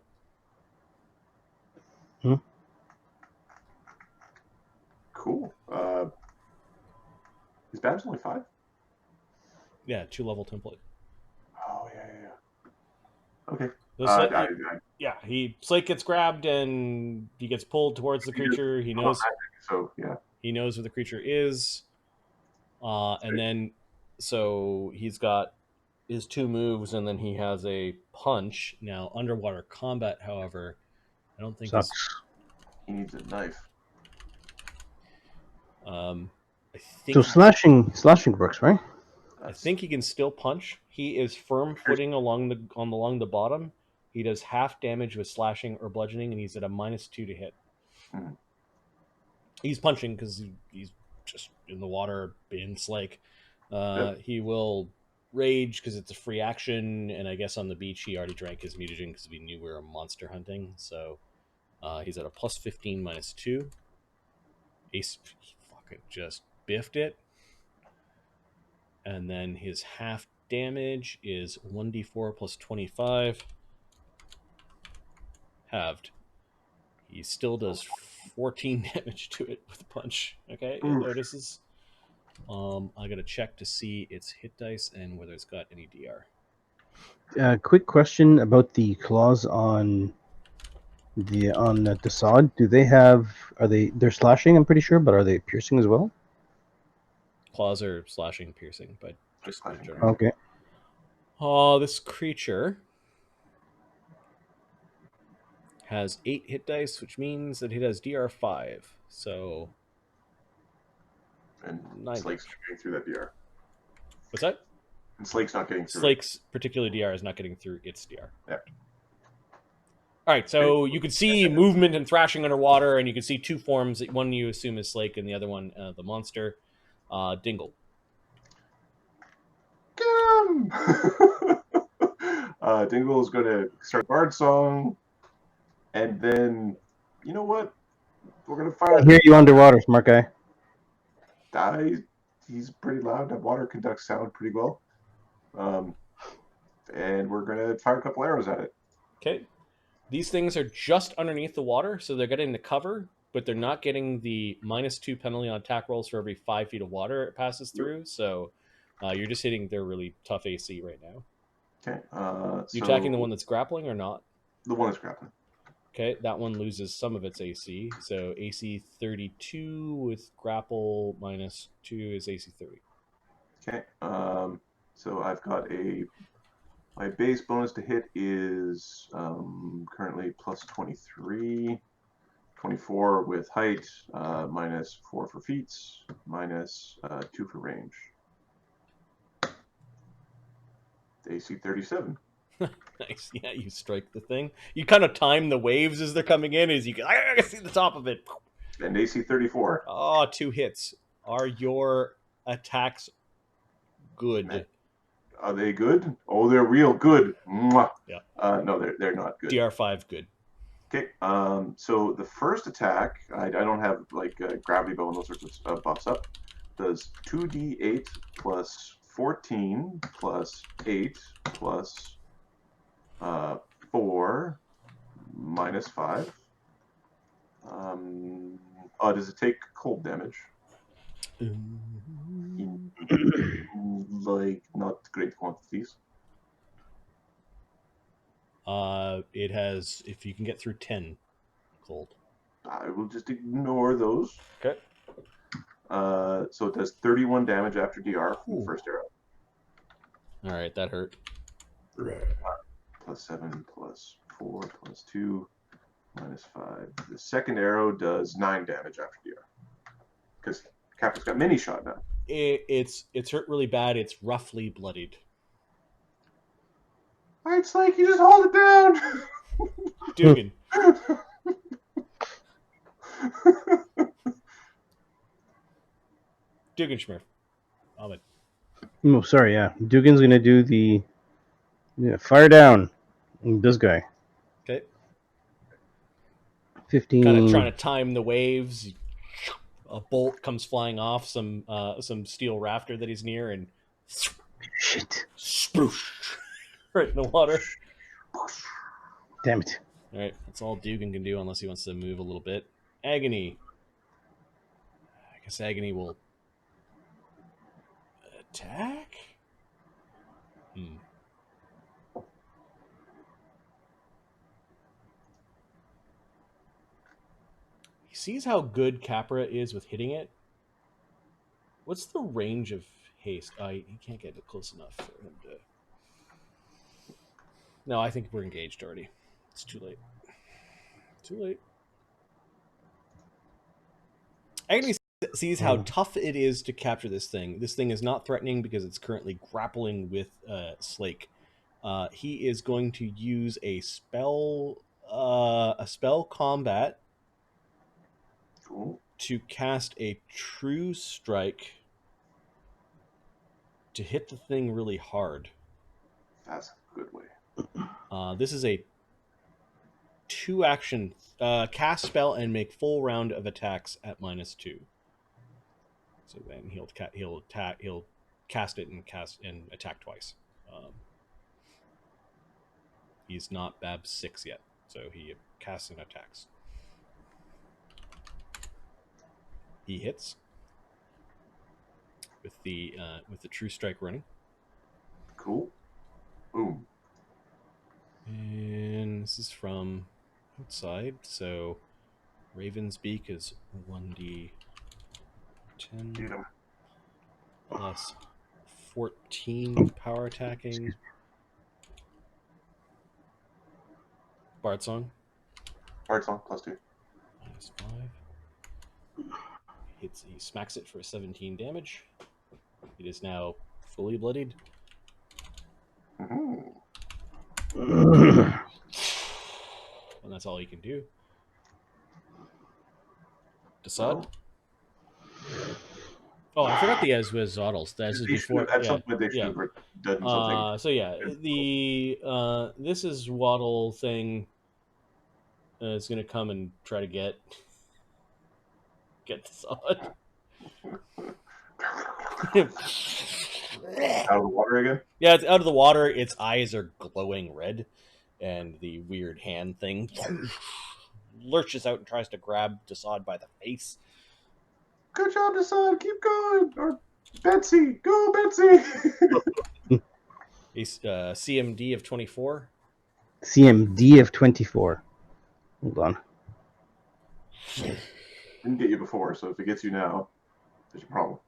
Cool. His badge only 5? Yeah, 2-level template. Oh, yeah. Okay. The Slake gets grabbed and he gets pulled towards the creature. He knows So, yeah. He knows where the creature is. And then, so he's got his 2 moves, and then he has a punch. Now, underwater combat, however, I don't think Sucks. He needs a knife. I think So slashing works, right? I think he can still punch. He is firm footing along the bottom. He does half damage with slashing or bludgeoning, and he's at a -2 to hit. Mhm. He's punching because he's just in the water in Slake. He will rage because it's a free action, and I guess on the beach he already drank his mutagen because we knew we were monster hunting. So he's at a +15 -2. Ace fucking just biffed it. And then his half damage is 1d4 + 25. Halved. He still does 14 damage to it with a punch. Okay, it notices. I gotta check to see its hit dice and whether it's got any DR. Quick question about the claws on the sod. Do they have? They're slashing? I'm pretty sure, but are they piercing as well? Claws are slashing, piercing, but just in general. Okay. This creature has 8 hit dice, which means that it has DR5. So, And 9 Slake's damage. getting through that DR. What's that? And Slake's not getting through Slake's particular DR is not getting through its DR. Yeah. All right, so you can see movement and thrashing underwater, and you can see 2 forms. One you assume is Slake, and the other one the monster. Dingle. Dingle is going to start Bard Song, and then, you know what? We're going to fire. I hear you underwater, smart guy. He's pretty loud. That water conducts sound pretty well. And we're going to fire a couple arrows at it. Okay. These things are just underneath the water, so they're getting the cover, but they're not getting the -2 penalty on attack rolls for every 5 feet of water it passes through. So you're just hitting their really tough AC right now. Okay. You attacking the one that's grappling or not? The one that's grappling. Okay, that one loses some of its AC. So AC 32 with grapple -2 is AC 30. Okay. So I've got my base bonus to hit is currently +23, 24 with height, -4 for feats, -2 for range. AC 37. Nice. Yeah, you strike the thing. You kind of time the waves as they're coming in, as you can. I can see the top of it. And AC 34. Oh, 2 hits. Are your attacks good? Are they good? Oh, they're real good. Mwah. Yeah. No, they're not good. DR5 good. Okay. So the first attack, I don't have like gravity bow and those sorts of buffs up. Does 2d8 plus 14 plus 8 plus 4 minus 5. Does it take cold damage? Like not great quantities. It has, if you can get through 10 cold. I will just ignore those. Okay. So it does 31 damage after DR from the first arrow. All right, that hurt. +7 plus 4 plus 2 minus 5. The second arrow does 9 damage after DR. Because Capra's got mini shot now. It's hurt really bad. It's roughly bloodied. It's like you just hold it down. Dugan. Dugganschmirph. Ahmed. Oh, sorry, yeah. Dugan's gonna do the fire down. This guy. Okay. 15. Kind of trying to time the waves. A bolt comes flying off some steel rafter that he's near, and Shit. sploosh right in the water. Damn it. All right, that's all Dugan can do unless he wants to move a little bit. Agony. I guess Agony will attack. Hmm. He sees how good Capra is with hitting it. What's the range of haste? He can't get it close enough for him to. No, I think we're engaged already. It's too late. Too late. Agony sees how tough it is to capture this thing. This thing is not threatening because it's currently grappling with Slake. He is going to use a spell combat Cool. to cast a true strike to hit the thing really hard. That's a good way. This is a 2-action cast spell and make full round of attacks at -2. So then he'll cast it and attack twice. He's not Bab 6 yet, so he casts and attacks. He hits with the true strike running. Cool. Boom. And this is from outside, so Raven's Beak is 1d10 Get him. plus 14 power attacking. Bard Song. Hard song, +2. -5. He smacks it for 17 damage. It is now fully bloodied. Mm-hmm. And that's all he can do. Desaad? Oh, I forgot the Azwaddles. This is before. At some point, they should have done something. So yeah, the this is Waddle thing is going to come and try to get Desaad. Out of the water again? Yeah, it's out of the water. Its eyes are glowing red, and the weird hand thing lurches out and tries to grab Desaad by the face. Good job, Desaad. Keep going. Or Betsy. Go, Betsy. He's CMD of 24. CMD of 24. Hold on. Didn't get you before, so if it gets you now, there's a problem.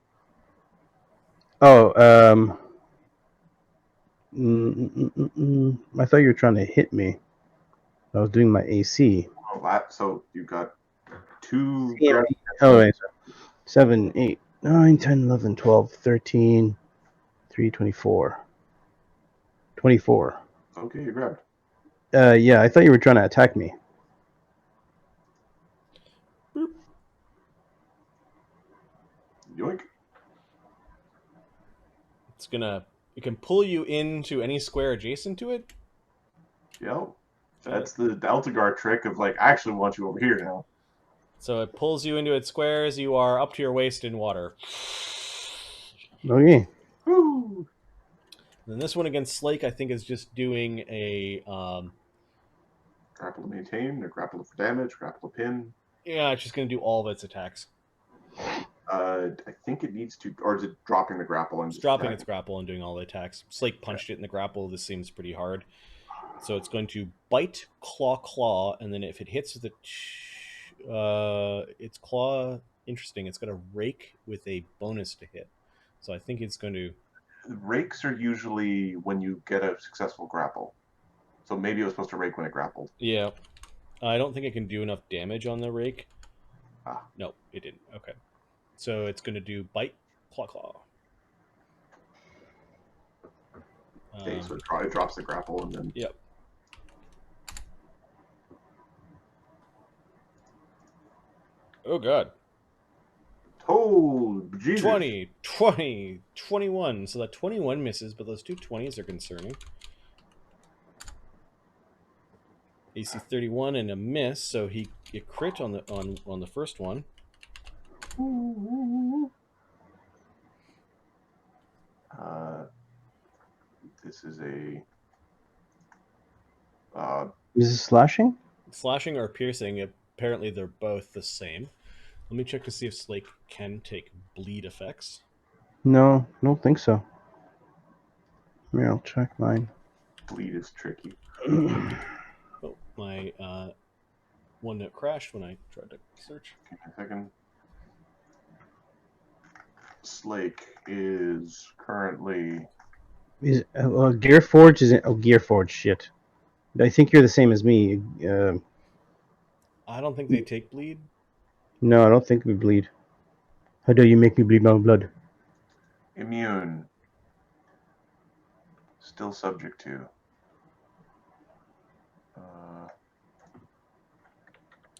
Oh, I thought you were trying to hit me. I was doing my AC. Oh, so you've got 2. CMD. Oh, wait. 7, 8, 9, 10, 11, 12, 13, 3, 24. 24. Okay, you grabbed. Yeah, I thought you were trying to attack me. Yoink. It can pull you into any square adjacent to it. Yep. That's the Deltagar trick of I actually want you over here now. So it pulls you into its squares. You are up to your waist in water. Okay. Woo! And this one against Slake, I think, is just doing a grapple to maintain, or grapple for damage, grapple to pin. Yeah, it's just going to do all of its attacks. I think it needs to, or is it dropping the grapple and it's dropping its grapple and doing all the attacks. Slake punched it in the grapple. This seems pretty hard. So it's going to bite, claw, and then if it hits the its claw, interesting. It's got a rake with a bonus to hit. So I think it's going to. Rakes are usually when you get a successful grapple. So maybe it was supposed to rake when it grappled. Yeah, I don't think it can do enough damage on the rake. Ah. No, it didn't. Okay, so it's going to do bite, claw. Okay, so it drops the grapple and then. Yep. Oh, God. Oh, Jesus. 20, 20, 21. So that 21 misses, but those two 20s are concerning. AC 31 and a miss, so he crit on the first one. This is a. Is this slashing? Slashing or piercing, apparently they're both the same. Let me check to see if Slake can take bleed effects. No, I don't think so. Here, I'll check mine. Bleed is tricky. Oh, my OneNote crashed when I tried to search. Give me a second. Slake is currently. Is Gearforge is Gearforge shit. I think you're the same as me. I don't think they take bleed. No, I don't think we bleed. How dare you make me bleed my own blood? Immune. Still subject to.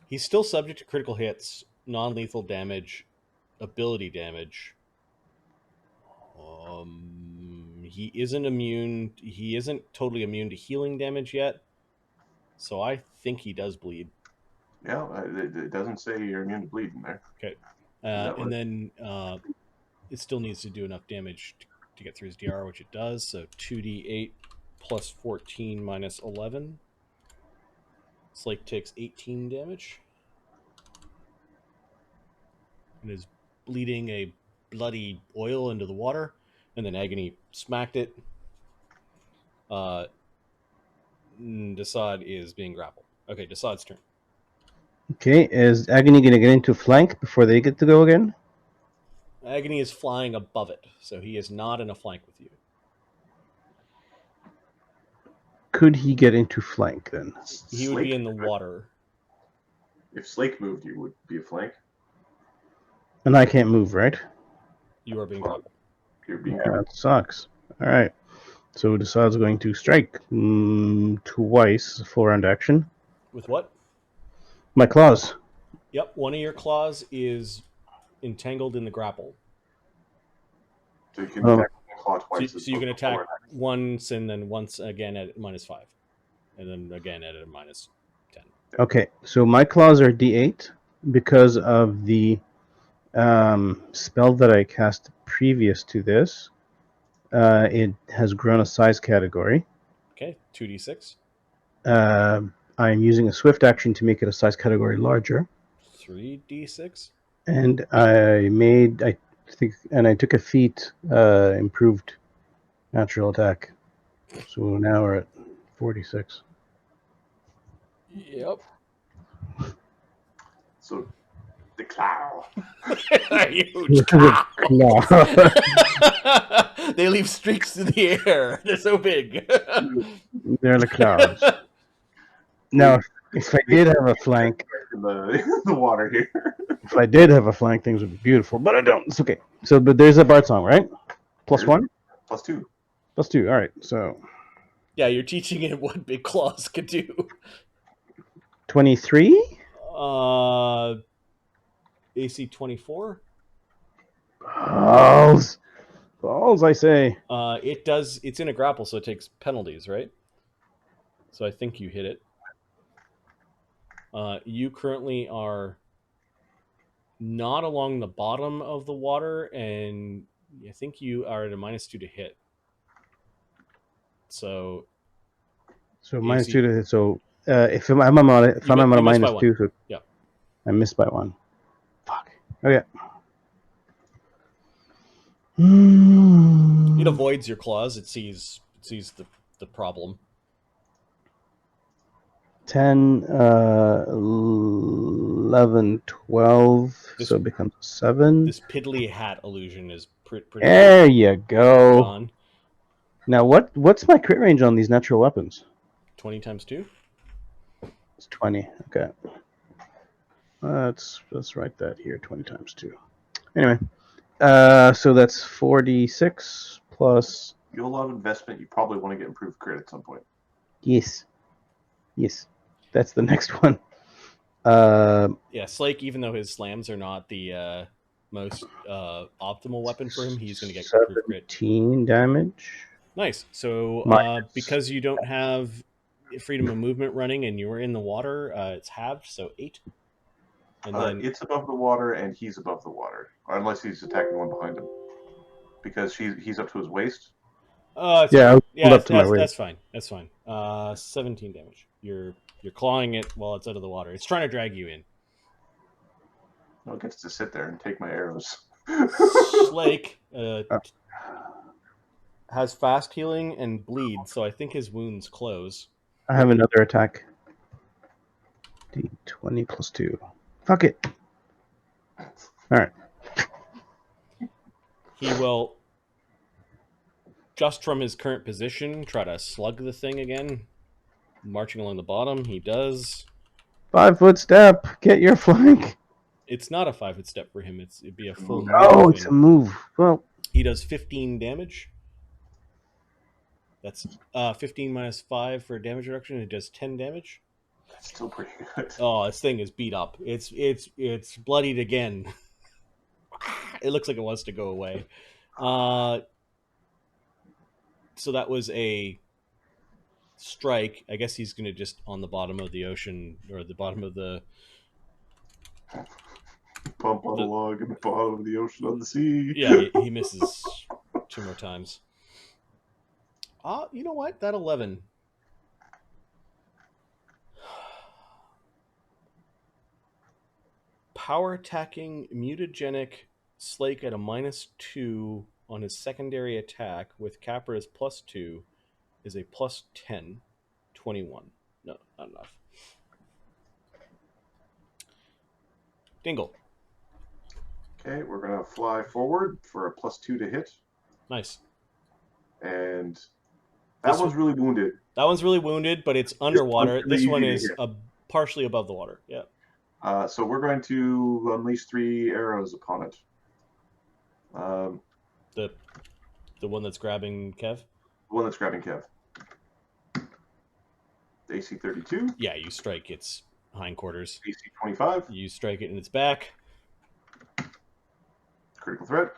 He's still subject to critical hits, non-lethal damage, ability damage. He isn't immune. He isn't totally immune to healing damage yet. So I think he does bleed. Yeah, it doesn't say you're immune to bleed in there. Okay. And then it still needs to do enough damage to get through his DR, which it does. So 2d8 plus 14 minus 11. Slake takes 18 damage. And is bleeding a bloody oil into the water. And then Agony smacked it. Desaad is being grappled. Okay, Desaad's turn. Okay, is Agony gonna get into flank before they get to go again? Agony is flying above it, so he is not in a flank with you. Could he get into flank then? He would be in the water. If Slake moved, you would be a flank. And I can't move, right? You are being grappled. You're being. Yeah, that sucks. All right. So Desaad's going to strike twice, full round action. With what? My claws. Yep, one of your claws is entangled in the grapple. So you can attack the claw twice. So you can attack once and then once again at -5. And then again at a -10. Okay, so my claws are D8 because of the spell that I cast previous to this. It has grown a size category. Okay, 2d6. I'm using a swift action to make it a size category larger. 3d6. And I took a feat, improved natural attack. So now we're at 46. Yep. So the claw. Huge No. They leave streaks in the air. They're so big. They're the clouds. Now, if I did have a flank, In the water here. if I did have a flank, things would be beautiful. But I don't. It's okay. So, but there's a bard song, right? +1, +2. +2. All right. So Yeah, you're teaching it what big claws could do. 23. AC 24. Balls, I say. It does. It's in a grapple, so it takes penalties, right? So I think you hit it. You currently are not along the bottom of the water, and I think you are at a -2 to hit. So -2 to hit. So if I'm on a -2, so yeah, I missed by 1. Fuck. Okay. it avoids your claws. It sees the problem. 10, 11, 12. So it becomes 7. This piddly hat illusion is pretty. There you go. Gone. Now what's my crit range on these natural weapons? 20 times 2. It's 20. Okay. Let's write that here. 20 times 2. Anyway, so that's 46 plus. You have a lot of investment. You probably want to get improved crit at some point. Yes. That's the next one. Yeah, Slake, even though his slams are not the most optimal weapon for him, he's going to get improved crit. 17 damage. Nice. So because you don't have freedom of movement running and you were in the water, it's halved, so 8. And then it's above the water and he's above the water, unless he's attacking the one behind him, because he's up to his waist. Up to my waist. That's fine. 17 damage. You're You're clawing it while it's out of the water. It's trying to drag you in. No, it gets to sit there and take my arrows. Slake has fast healing and bleed, so I think his wounds close. I have another attack. D20 plus 2. Fuck it. Alright. He will, just from his current position, try to slug the thing again. Marching along the bottom, he does. 5-foot step. Get your flank. It's not a 5-foot step for him. It'd be a full move. Oh, it's a move. Well, he does 15 damage. That's 15 minus 5 for damage reduction. It does 10 damage. That's still pretty good. Oh, this thing is beat up. It's bloodied again. It looks like it wants to go away. So that was a strike. I guess he's going to just on the bottom of the ocean or the bottom of the Pump on a log in the bottom of the ocean on the sea. Yeah, he misses 2 more times. You know what? That 11. Power attacking mutagenic Slake at a -2 on his secondary attack with Capra's +2 is a +10, 21. No, not enough. Dingle. Okay, we're gonna fly forward for a +2 to hit, Nice. and that one's really wounded. That one's really wounded, but it's underwater. really This one easy to is hit. partially above the water. Yeah. So we're going to unleash 3 arrows upon it. The one that's grabbing Kev? The one that's grabbing Kev. AC 32. Yeah, you strike its hindquarters. AC 25. You strike it in its back. Critical threat.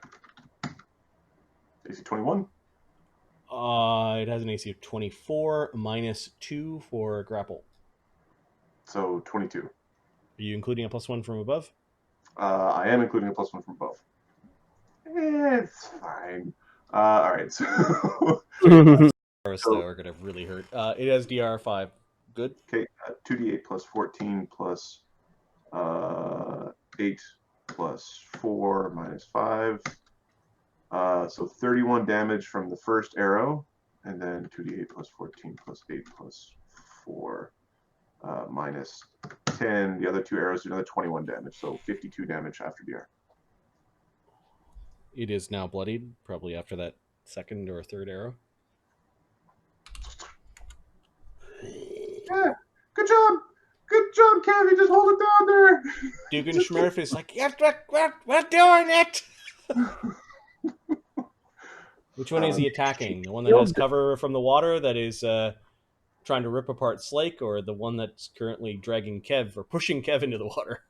AC 21. It has an AC of 24 -2 for grapple. So 22. Are you including a +1 from above? I am including a +1 from above. It's fine. All right. So Arrows, though, are going to really hurt. It has DR5. Good. okay, 2d8 plus 14 plus 8 plus 4 minus 5. So 31 damage from the first arrow, and then 2d8 plus 14 plus 8 plus 4 minus 10. The other 2 arrows do another 21 damage, so 52 damage after DR. It is now bloodied, probably after that second or third arrow. Yeah, good job, Kev. You just hold it down there. Dugganschmirph is like, Yes, we're doing it. which one is he attacking? The one that has cover from the water that is trying to rip apart Slake, or the one that's currently dragging Kev or pushing Kev into the water?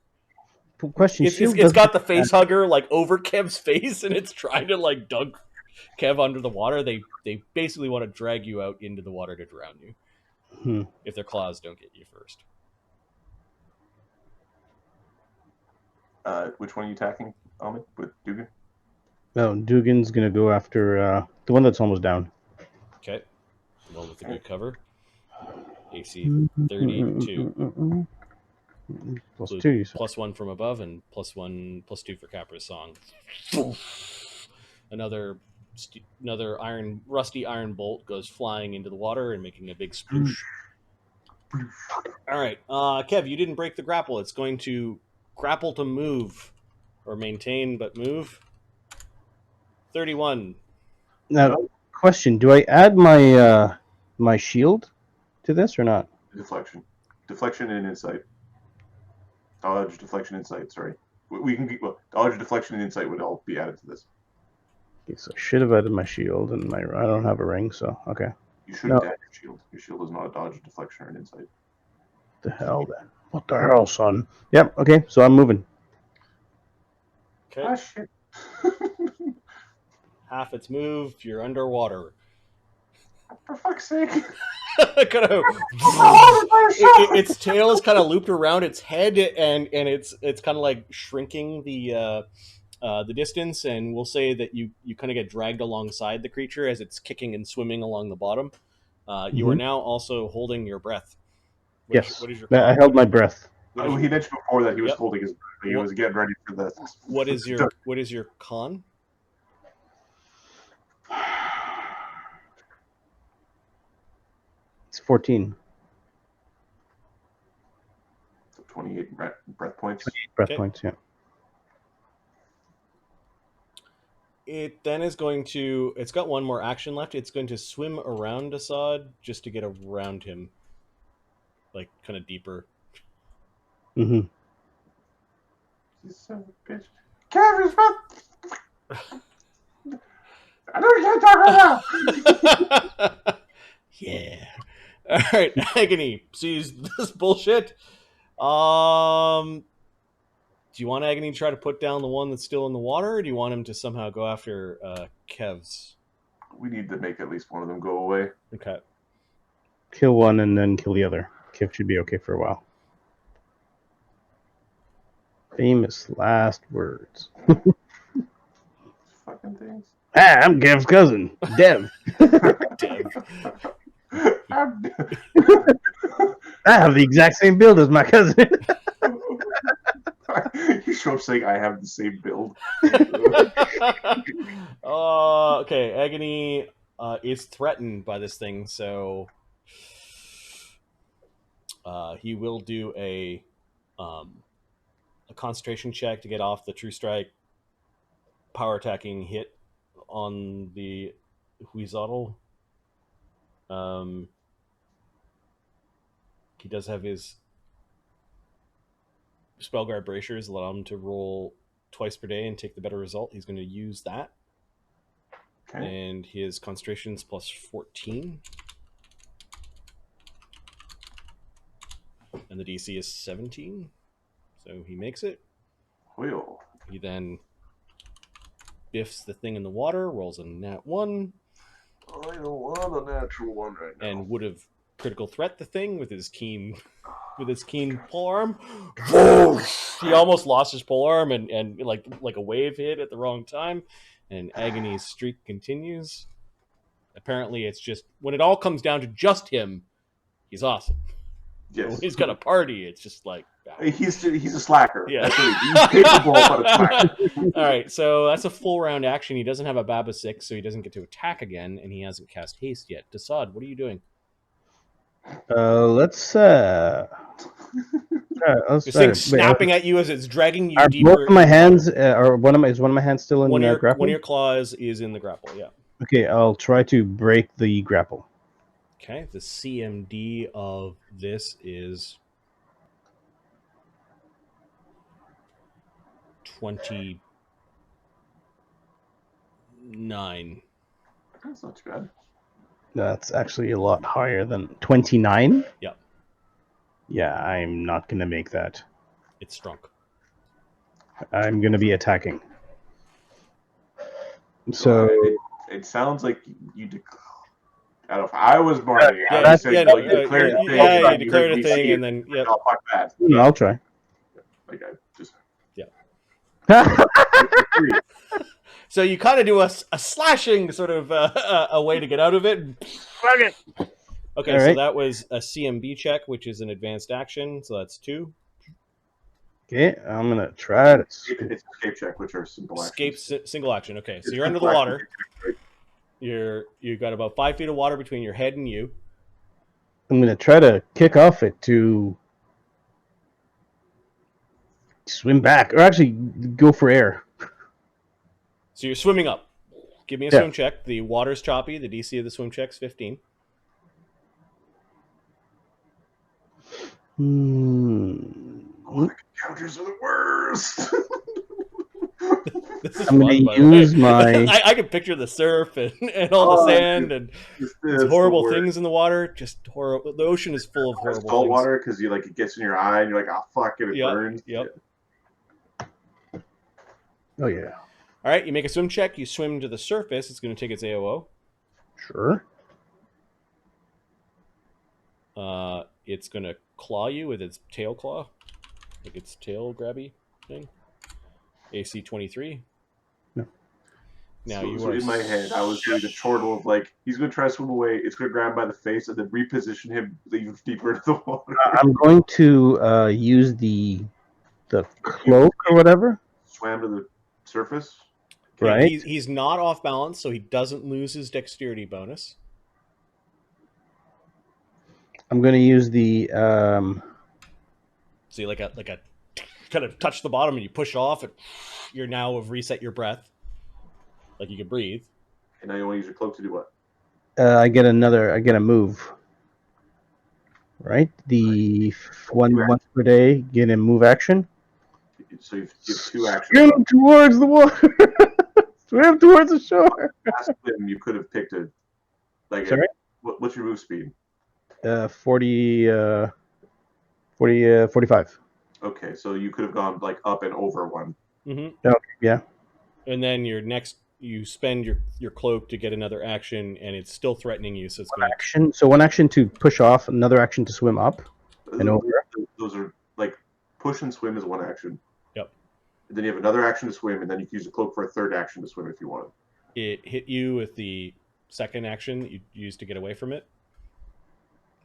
Question. It's got the face hugger like over Kev's face, and it's trying to like dug Kev under the water. They basically want to drag you out into the water to drown you. If their claws don't get you first. Which one are you attacking, Ahmed, with Dugan? No, Dugan's gonna go after the one that's almost down. Okay. The one with the good cover. AC 32. Plus 2, you said. +1 from above and +2 for Capra's song. Another rusty iron bolt goes flying into the water and making a big sploosh. All right, Kev, you didn't break the grapple. It's going to grapple to move, or maintain but move. 31. Now, question: do I add my my shield to this or not? Deflection and insight. Dodge, deflection, insight. Sorry, we can keep. Well, dodge, deflection, and insight would all be added to this. Okay, so I should have added my shield, and I don't have a ring, so okay. You shouldn't add your shield. Your shield is not a dodge, deflection, or an insight. What the hell, then? What the hell, son? Yep. Okay, so I'm moving. Okay. Ah, shit. Half its move. You're underwater. For fuck's sake. Kind of, its tail is kind of looped around its head, and it's kind of like shrinking the distance. And we'll say that you kind of get dragged alongside the creature as it's kicking and swimming along the bottom. You are now also holding your breath. Yes. What is your I con? held my breath. What is He your, mentioned before that he was Yep. holding his breath. He was getting ready for the. what is your con? It's 14 28 breath points. breath Okay. points. Yeah. It then is going to. It's got one more action left. It's going to swim around Assad just to get around him, like kind of deeper. Mm-hmm. You son of a bitch. Kevin's not. I know you can't talk right now. Yeah. All right, Agony sees this bullshit. Do you want Agony to try to put down the one that's still in the water, or do you want him to somehow go after Kev's? We need to make at least one of them go away. Okay. Kill one and then kill the other. Kiv should be okay for a while. Famous last words. Fucking things. Ah, I'm Kev's cousin, Dev. Dev. I'm- I have the exact same build as my cousin. You show up saying I have the same build. Okay, Agony is threatened by this thing, so he will do a concentration check to get off the True Strike power attacking hit on the Huizotl. He does have his Spellguard Bracers allow him to roll twice per day and take the better result. He's going to use that. Okay. And his concentration's plus 14. And the DC is 17. So he makes it. Well, He then biffs the thing in the water, rolls a nat 1, I don't want a natural one right now. and would have critical threat the thing with his keen polearm. He almost lost his polearm and like a wave hit at the wrong time, and Agony's streak continues. Apparently it's just when it all comes down to just him, he's awesome. But Yes. when he's got a party, it's just like He's a slacker. Yeah. That's what he's capable, but a slacker. All right, so that's a full round action. He doesn't have a Baba 6, so he doesn't get to attack again, and he hasn't cast haste yet. Desaad, what are you doing? Let's This thing's snapping at you as it's dragging you Are deeper. both of my hands, or is one of my hands still in One of grapple? your claws is in the grapple, yeah. Okay, I'll try to break the grapple. Okay, the CMD of this is 29. That's not too bad. That's actually a lot higher than 29. Yep. Yeah, I'm not gonna make that. It's strong. I'm gonna be attacking. So It sounds like you. I don't know if I was Marty. I Yeah, would say, yeah, well, no, you declared a thing. you declared a heard me thing, see and it. then yep. Oh, fuck that. I'll try. Like, I just. So you kind of do a slashing sort of a way to get out of it. Okay, All so right. that was a CMB check, which is an advanced action, so that's 2. Okay, I'm gonna try to. It's escape check, which are simple Escape actions. single action. Okay, so It's you're under the simple water. action. You've got about 5 feet of water between your head and you. I'm gonna try to kick off it to swim back, or actually go for air. So you're swimming up. Give me a swim check. The water's choppy. The DC of the swim check's 15. Counters are the worst. This is I'm fun, gonna by the use way. my. I can picture the surf and all the sand and It's horrible the worst. things in the water. Just horrible. The ocean is full of horrible Salt things. water because you it gets in your eye and you're like, oh fuck it, Yep, burns. yep. Oh yeah, All right, you make a swim check. You swim to the surface. It's going to take its AOO. sure. It's going to claw you with its tail claw, like its tail grabby thing. AC 23. No. Now So in my head, I was doing a chortle of like, he's going to try to swim away, it's going to grab him by the face, and then reposition him even deeper into the water. I'm going to use the cloak or whatever. Swam to the surface. Okay, Right. He's not off balance, so he doesn't lose his dexterity bonus. I'm going to use the So you like a kind of touch the bottom and you push off, and you're now have reset your breath, like you can breathe. And now you want to use your cloak to do what? I get a move. Right? The one once per day, get a move action. So you have 2 actions. Swim towards the water. Swim towards the shore. Last swim, you could have picked Sorry? What's your move speed? 45. Okay, so you could have gone like up and over one. Mm-hmm. Okay, yeah. And then you spend your cloak to get another action, and it's still threatening you. So it's going Action. So one action to push off, another action to swim up and over. Those are like push and swim is one action. Yep. And then you have another action to swim, and then you can use the cloak for a third action to swim if you wanted. It hit you with the second action that you used to get away from it.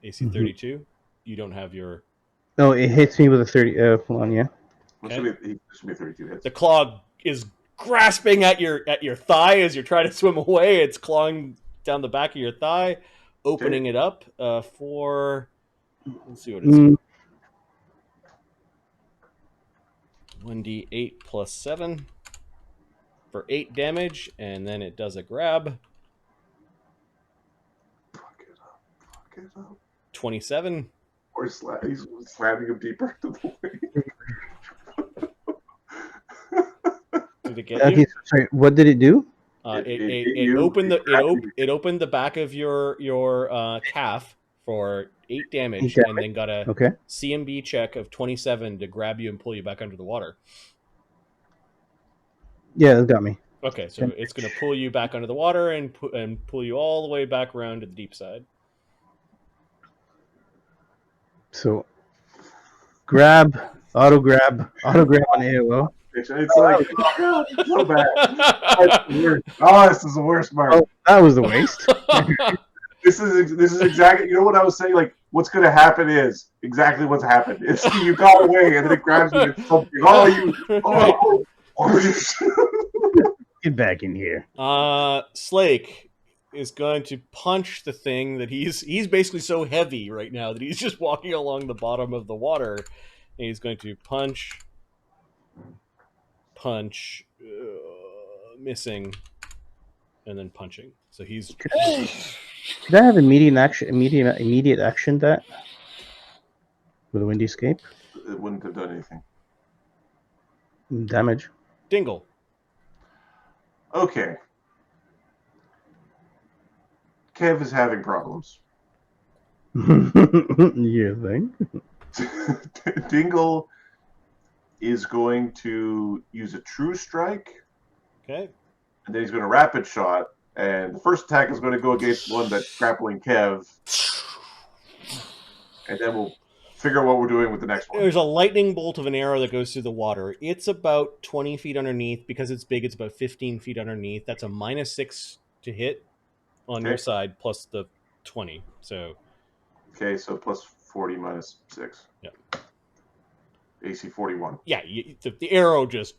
AC 32. You don't have your. No, it hits me with a 30. Hold on, yeah. This should be 32 hits. The claw is grasping at your thigh as you're trying to swim away. It's clawing down the back of your thigh, opening it up for. Let's see what it is. 1d8 plus 7 for 8 damage, and then it does a grab. Fuck it up. 27. Or he's slamming him deeper into the way. Did it get you? Sorry, what did it do? It opened the back of your calf for 8 damage, and then got a CMB check of 27 to grab you and pull you back under the water. Yeah, it got me. Okay, so it's going to pull you back under the water and pull you all the way back around to the deep side. So, auto grab on AOO. It's like, oh god, it's so bad. Oh, this is the worst part. Oh, that was the waste. This is exactly, you know what I was saying? Like, what's going to happen is exactly what's happened. It's you got away, and then it grabs you and something. Get back in here. Slake is going to punch the thing that he's basically so heavy right now that he's just walking along the bottom of the water, and he's going to punch, missing, and then punching. So he's. Could I have immediate action that with a windy escape? It wouldn't have done anything. Damage. Dingle. Okay. Kev is having problems. You think? Dingle is going to use a true strike. Okay. And then he's going to rapid shot. And the first attack is going to go against one that's grappling Kev. And then we'll figure out what we're doing with the next one. There's a lightning bolt of an arrow that goes through the water. It's about 20 feet underneath. Because it's big, it's about 15 feet underneath. That's a -6 to hit on your side, plus the 20. So. Okay, so plus 40 minus 6. Yeah. AC 41. Yeah, the arrow just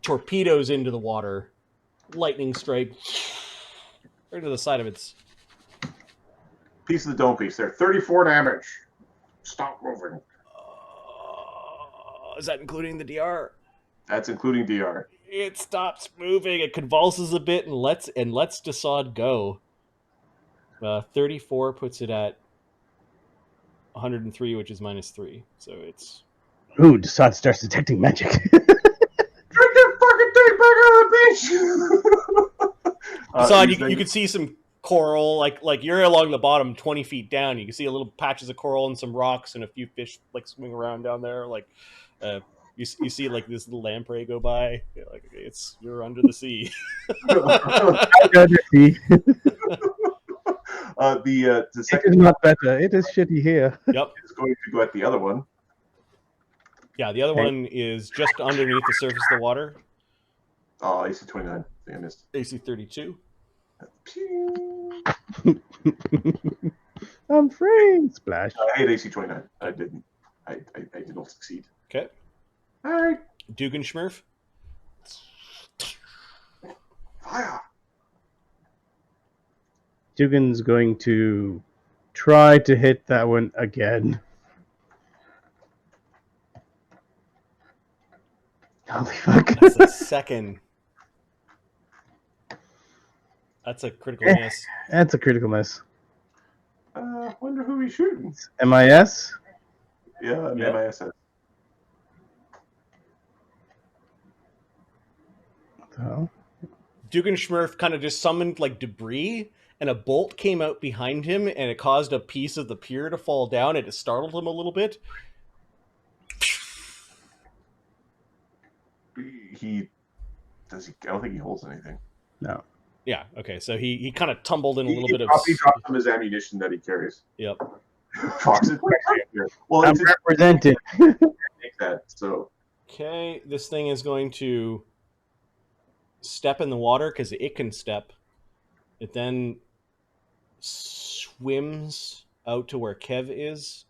torpedoes into the water. Lightning strike right to the side of its piece of the dome piece there. 34 damage. Stop moving. Is that including the DR? That's including DR. It stops moving. It convulses a bit and lets Desaad go. 34 puts it at 103, which is -3. So it's. Ooh, Desaad starts detecting magic. Drink that fucking thing back out of the beach! Desaad, you can see some coral, like you're along the bottom 20 feet down. You can see a little patches of coral and some rocks and a few fish like swimming around down there. Like you see like this little lamprey go by. You're like, okay, you're under the sea. The second it is not better. It is shitty here. Yep. Is going to go at the other one. Yeah, the other one is just underneath the surface of the water. Oh, AC 29. I think I missed. AC 32. Pew. I'm free. Splash. I hate AC 29. I didn't. I did not succeed. Okay. All right. Dugganschmirph. Fire. Dugan's going to try to hit that one again. Holy fuck. That's the second. That's a critical miss. That's a critical miss. Wonder who he's shooting. MIS? Yeah, Yep. MIS. What the hell? Dugganschmirph kind of just summoned like debris, and a bolt came out behind him, and it caused a piece of the pier to fall down, and it startled him a little bit. He does. I don't think he holds anything. No. Yeah, okay, so he kind of tumbled in a little He bit of... probably dropped some of his ammunition that he carries. Yep. Fox is well, I'm it's representing. take that. So Okay, this thing is going to step in the water because it can step. It then swims out to where Kev is.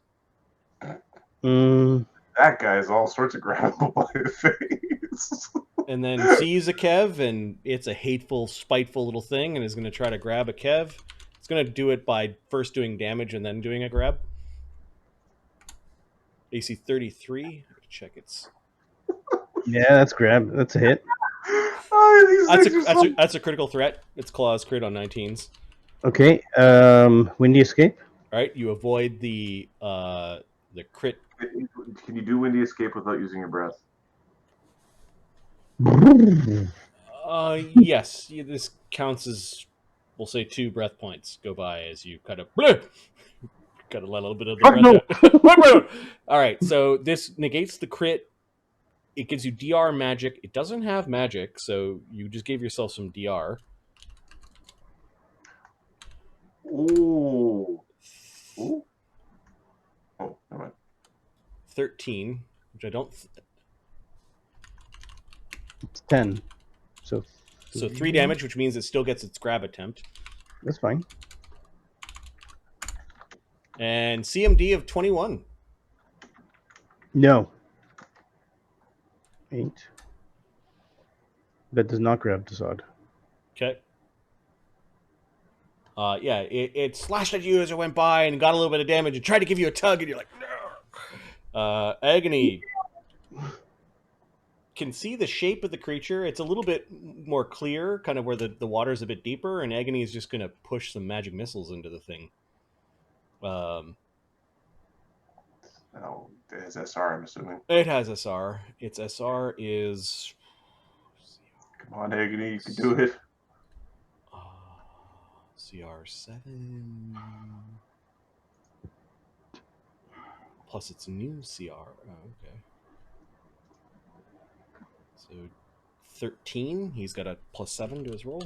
that guy is all sorts of grabbable by the face. And then sees a Kev, and it's a hateful, spiteful little thing, and is going to try to grab a Kev. It's going to do it by first doing damage and then doing a grab. AC 33. Check its... Yeah, that's grab. That's a hit. That's a critical threat. It's claws crit on 19s. Okay. Windy escape. All right, you avoid the crit. Can you do windy escape without using your breath? Yes, this counts as, we'll say, 2 breath points go by as you kind of gotta let a little bit of the breath out. All right, so this negates the crit. It gives you DR magic. It doesn't have magic, so you just gave yourself some DR. Ooh. Ooh. Oh, never mind. 13, which I don't... It's 10. So 3 damage, which means it still gets its grab attempt. That's fine. And CMD of 21. No. 8. That does not grab Desaad. Okay. Yeah, it slashed at you as it went by and got a little bit of damage and tried to give you a tug, and you're like, no. Agony can see the shape of the creature. It's a little bit more clear, kind of where the water's a bit deeper, and Agony is just going to push some magic missiles into the thing. Oh, it has SR, I'm assuming. It has SR. Its SR is... Come on, Agony, you can do it. CR7 plus its new CR. Oh, okay. So 13. He's got a +7 to his roll.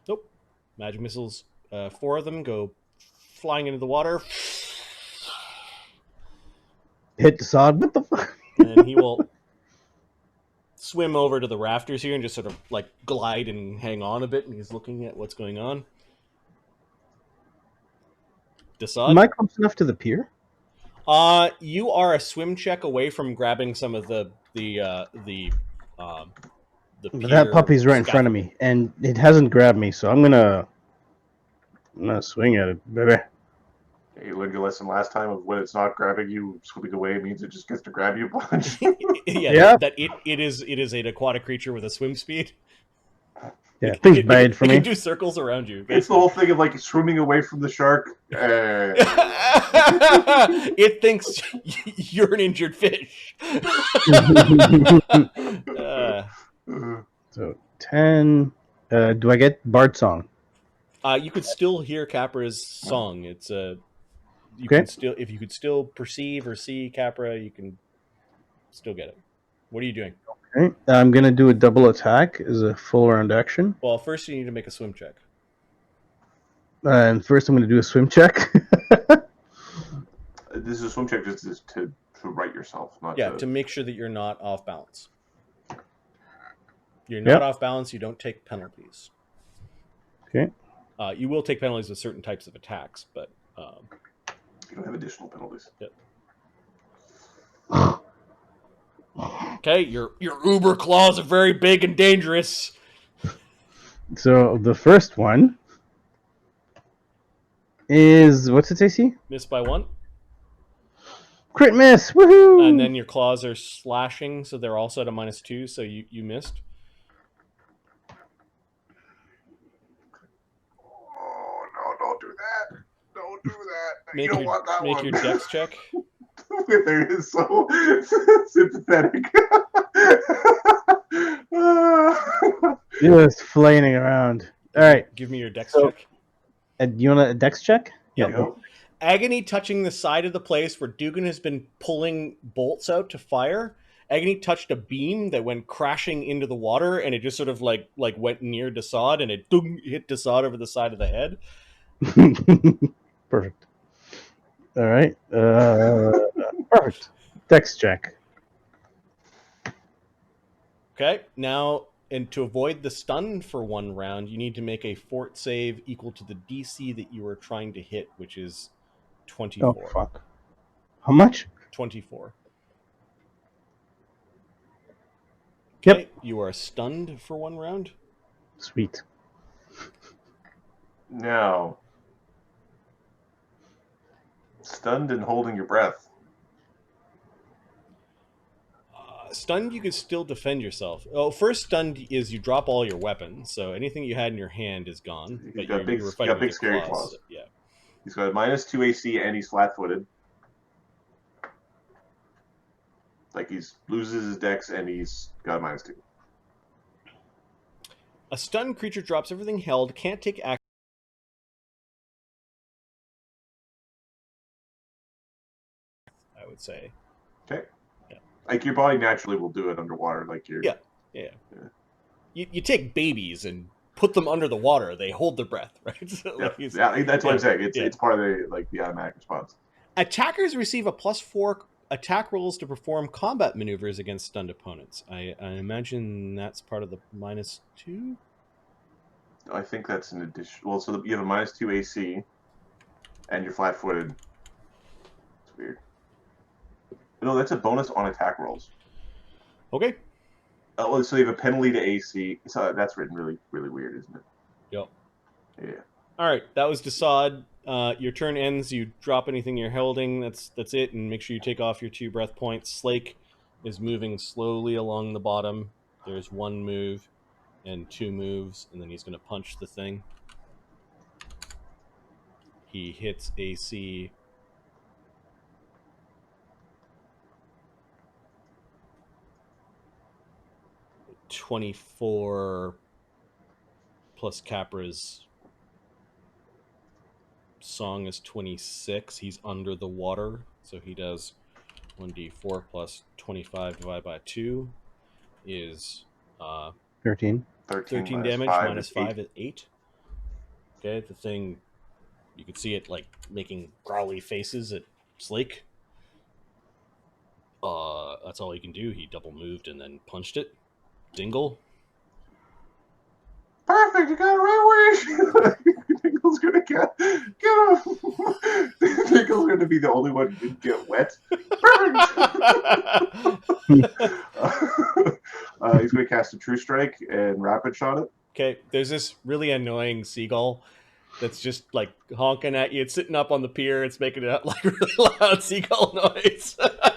Nope. Magic missiles. 4 of them go flying into the water. Hit Desaad. What the fuck? And he will swim over to the rafters here and just sort of like glide and hang on a bit, and he's looking at what's going on. Desaad? Am I close enough to the pier? You are a swim check away from grabbing some of the pier That puppy's right in front of me, and it hasn't grabbed me, so I'm gonna swing at it, baby. You learned your lesson last time of when it's not grabbing you, swimming away means it just gets to grab you a bunch. Yeah. That it is an aquatic creature with a swim speed. Yeah, things bad for it me. can do circles around you. It's the whole thing of like swimming away from the shark. It thinks you're an injured fish. So 10. Do I get Bard Song? You could still hear Capra's song. It's Okay. if you could still perceive or see Capra, you can still get it. What are you doing? Okay. I'm gonna do a double attack as a full round action. Well, first you need to make a swim check. And first I'm gonna do a swim check. This is a swim check just to right yourself, not to make sure that you're not off balance. You're not off balance. You don't take penalties. Okay. You will take penalties with certain types of attacks, but You don't have additional penalties. Yep. Okay, your uber claws are very big and dangerous. So the first one is what's its AC? Miss by 1. Crit miss! Woohoo! And then your claws are slashing, so they're also at a -2, so you missed. Oh, no, don't do that. Don't do that. Make you don't want that make one. your dex check. Wither is so sympathetic. Just flaying around. All right. Give me your dex So- check. You want a dex check? Yep. Yeah. Agony touching the side of the place where Duggan has been pulling bolts out to fire. Agony touched a beam that went crashing into the water, and it just sort of like went near Desaad, and it hit Desaad over the side of the head. Perfect. All right. Perfect. Dex check. Okay, now, and to avoid the stun for 1 round, you need to make a fort save equal to the DC that you are trying to hit, which is 24. Oh, fuck. How much? 24. Yep. Okay, you are stunned for 1 round. Sweet. Now, stunned and holding your breath. Stunned, you can still defend yourself. Oh, first stunned is you drop all your weapons, so anything you had in your hand is gone. He's But got big- you were he's fighting got with big your scary claws, claws. so- yeah. He's got a -2 AC and he's flat-footed. Like he loses his dex and he's got a -2. A stunned creature drops everything held, can't take action. I would say. Okay. Yeah. Like your body naturally will do it underwater. Like you're. Yeah. You take babies and put them under the water; they hold their breath, right? So, Yeah, like, it's- yeah, that's what I'm yeah, saying. It's yeah. it's part of the automatic response. Attackers receive a +4 attack rolls to perform combat maneuvers against stunned opponents. I imagine that's part of the -2. I think that's an addition. Well, so you have a -2 AC, and you're flat-footed. It's weird. No, that's a bonus on attack rolls. Okay. Oh, so you have a penalty to AC. So that's written really, really weird, isn't it? Yep. Yeah. All right, that was Desaad. Your turn ends. You drop anything you're holding. That's it, and make sure you take off your 2 breath points. Slake is moving slowly along the bottom. There's 1 move and 2 moves, and then he's going to punch the thing. He hits AC. $24 plus Capra's song is 26. He's under the water, so he does 1d4 plus 25 divided by 2 is 13. 13 minus damage. 5 Minus is 5 is 8. Okay, the thing, you can see it like making growly faces at Slake. That's all he can do. He double moved and then punched it. Dingle. Perfect. You got it right where Dingle's gonna get him. Dingle's gonna be the only one who didn't get wet. Perfect. He's gonna cast a True Strike and Rapid Shot it. Okay, there's this really annoying seagull that's just like honking at you. It's sitting up on the pier. It's making a like really loud seagull noise.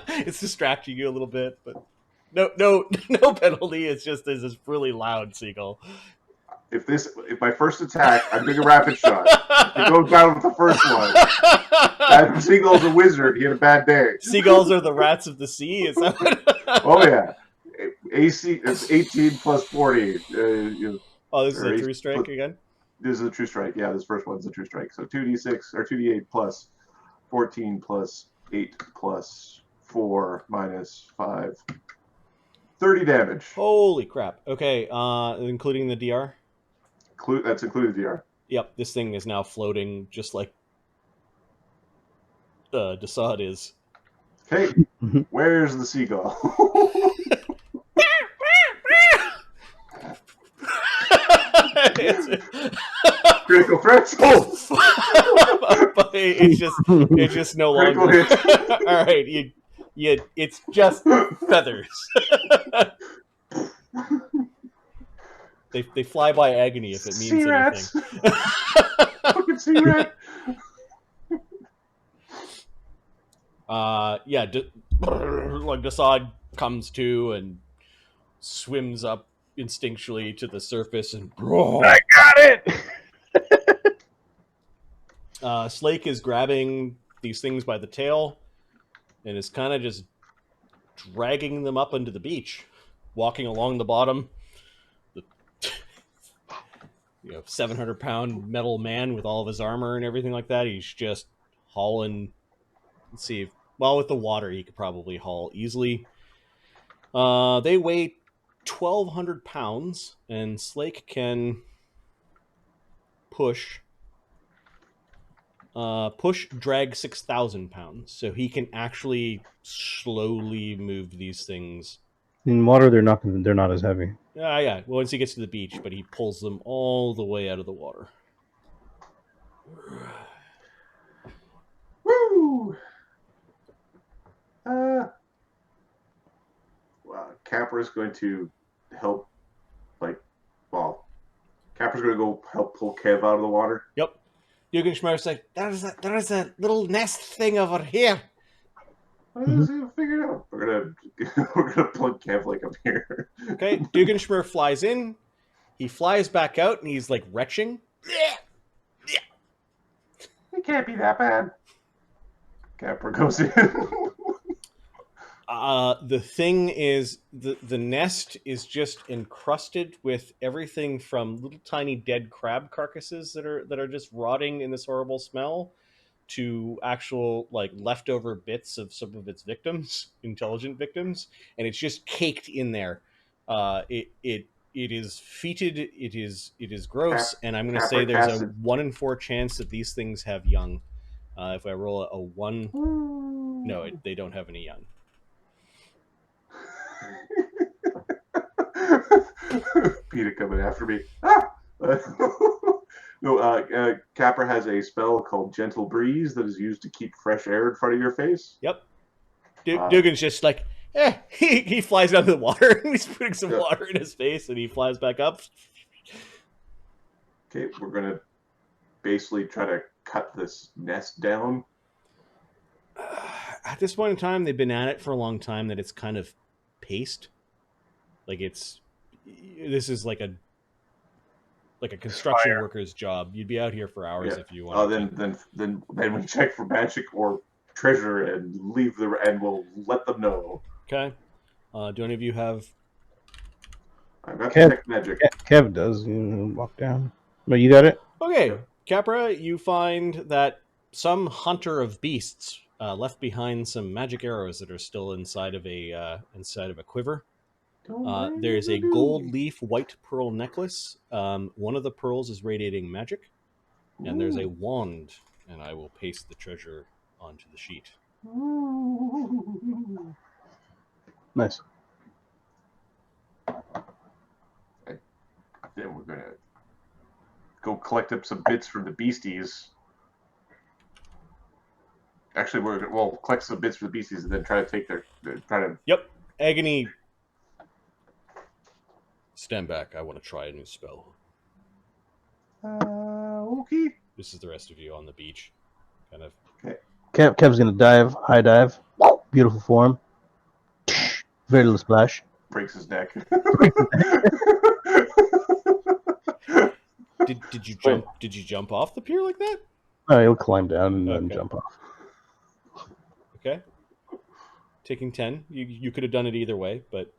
It's distracting you a little bit, but no penalty. It's just there's this really loud seagull. If my first attack, I'm doing a Rapid Shot. If it goes down with the first one, that Seagull's a wizard. He had a bad day. Seagulls are the rats of the sea. Is that what? Oh yeah. AC it's 18 plus 40. Oh, this is Or a he's true strike put- again. This is a True Strike. Yeah, this first one's a True Strike. So 2d6 or 2d8 plus 14 plus 8 plus 4 minus 5. 30 damage. Holy crap. Okay, including the DR. That's included DR. Yep, this thing is now floating just like Desaad is. Okay, where's the seagull? pretzel. But it's just no Critical longer. hit. All right, it's just feathers. They fly by agony if it means Sea rats. anything. Fucking sea rat. Like Desaad comes to and swims up instinctually to the surface and I got it. Slake is grabbing these things by the tail and is kind of just dragging them up onto the beach, walking along the bottom. The 700-pound metal man with all of his armor and everything like that. He's just hauling. Let's see. Well, with the water, he could probably haul easily. They weigh 1,200 pounds, and Slake can push, drag 6,000 pounds. So he can actually slowly move these things. In water, they're not as heavy. Yeah. Once he gets to the beach, but he pulls them all the way out of the water. Woo! Well, Capra's going to help. Capra's going to go help pull Kev out of the water. Yep. Dugganschmirph's like, There's a little nest thing over here. Let's figure it out. We're gonna plug Kev up here. okay. Dugganschmirph flies in. He flies back out, and he's like retching. It can't be that bad. Capra goes in. The thing is, the nest is just encrusted with everything from little tiny dead crab carcasses that are just rotting in this horrible smell, to actual leftover bits of some of its victims, intelligent victims, and it's just caked in there. It is fetid. It is gross, and I'm going to say there's a 1 in 4 chance that these things have young. If I roll a 1, no, they don't have any young. Peter coming after me. No, Capra has a spell called Gentle Breeze that is used to keep fresh air in front of your face. Yep. Duggan's just like, he flies out of the water, and he's putting some water in his face, and he flies back up. Okay, we're going to basically try to cut this nest down. At this point in time, they've been at it for a long time, that it's kind of paced. This is like a construction worker's job. You'd be out here for hours if you want. Then we check for magic or treasure and and we'll let them know. Okay. Do any of you have? I've got to check magic. Kev does. Walk down. But you got it. Okay, Capra, you find that some hunter of beasts left behind some magic arrows that are still inside of a quiver. There's a gold leaf white pearl necklace. One of the pearls is radiating magic, and there's a wand. And I will paste the treasure onto the sheet. Nice. Then we're gonna go collect up some bits from the beasties. Actually, we'll collect some bits from the beasties and then try to take Yep, Agony. Stand back. I want to try a new spell. Okay. This is the rest of you on the beach, kind of. Okay. Kev's gonna dive, high dive, beautiful form, very little splash. Breaks his neck. Did you jump? Did you jump off the pier like that? Oh, he'll climb down and then jump off. Okay. Taking 10. You could have done it either way, but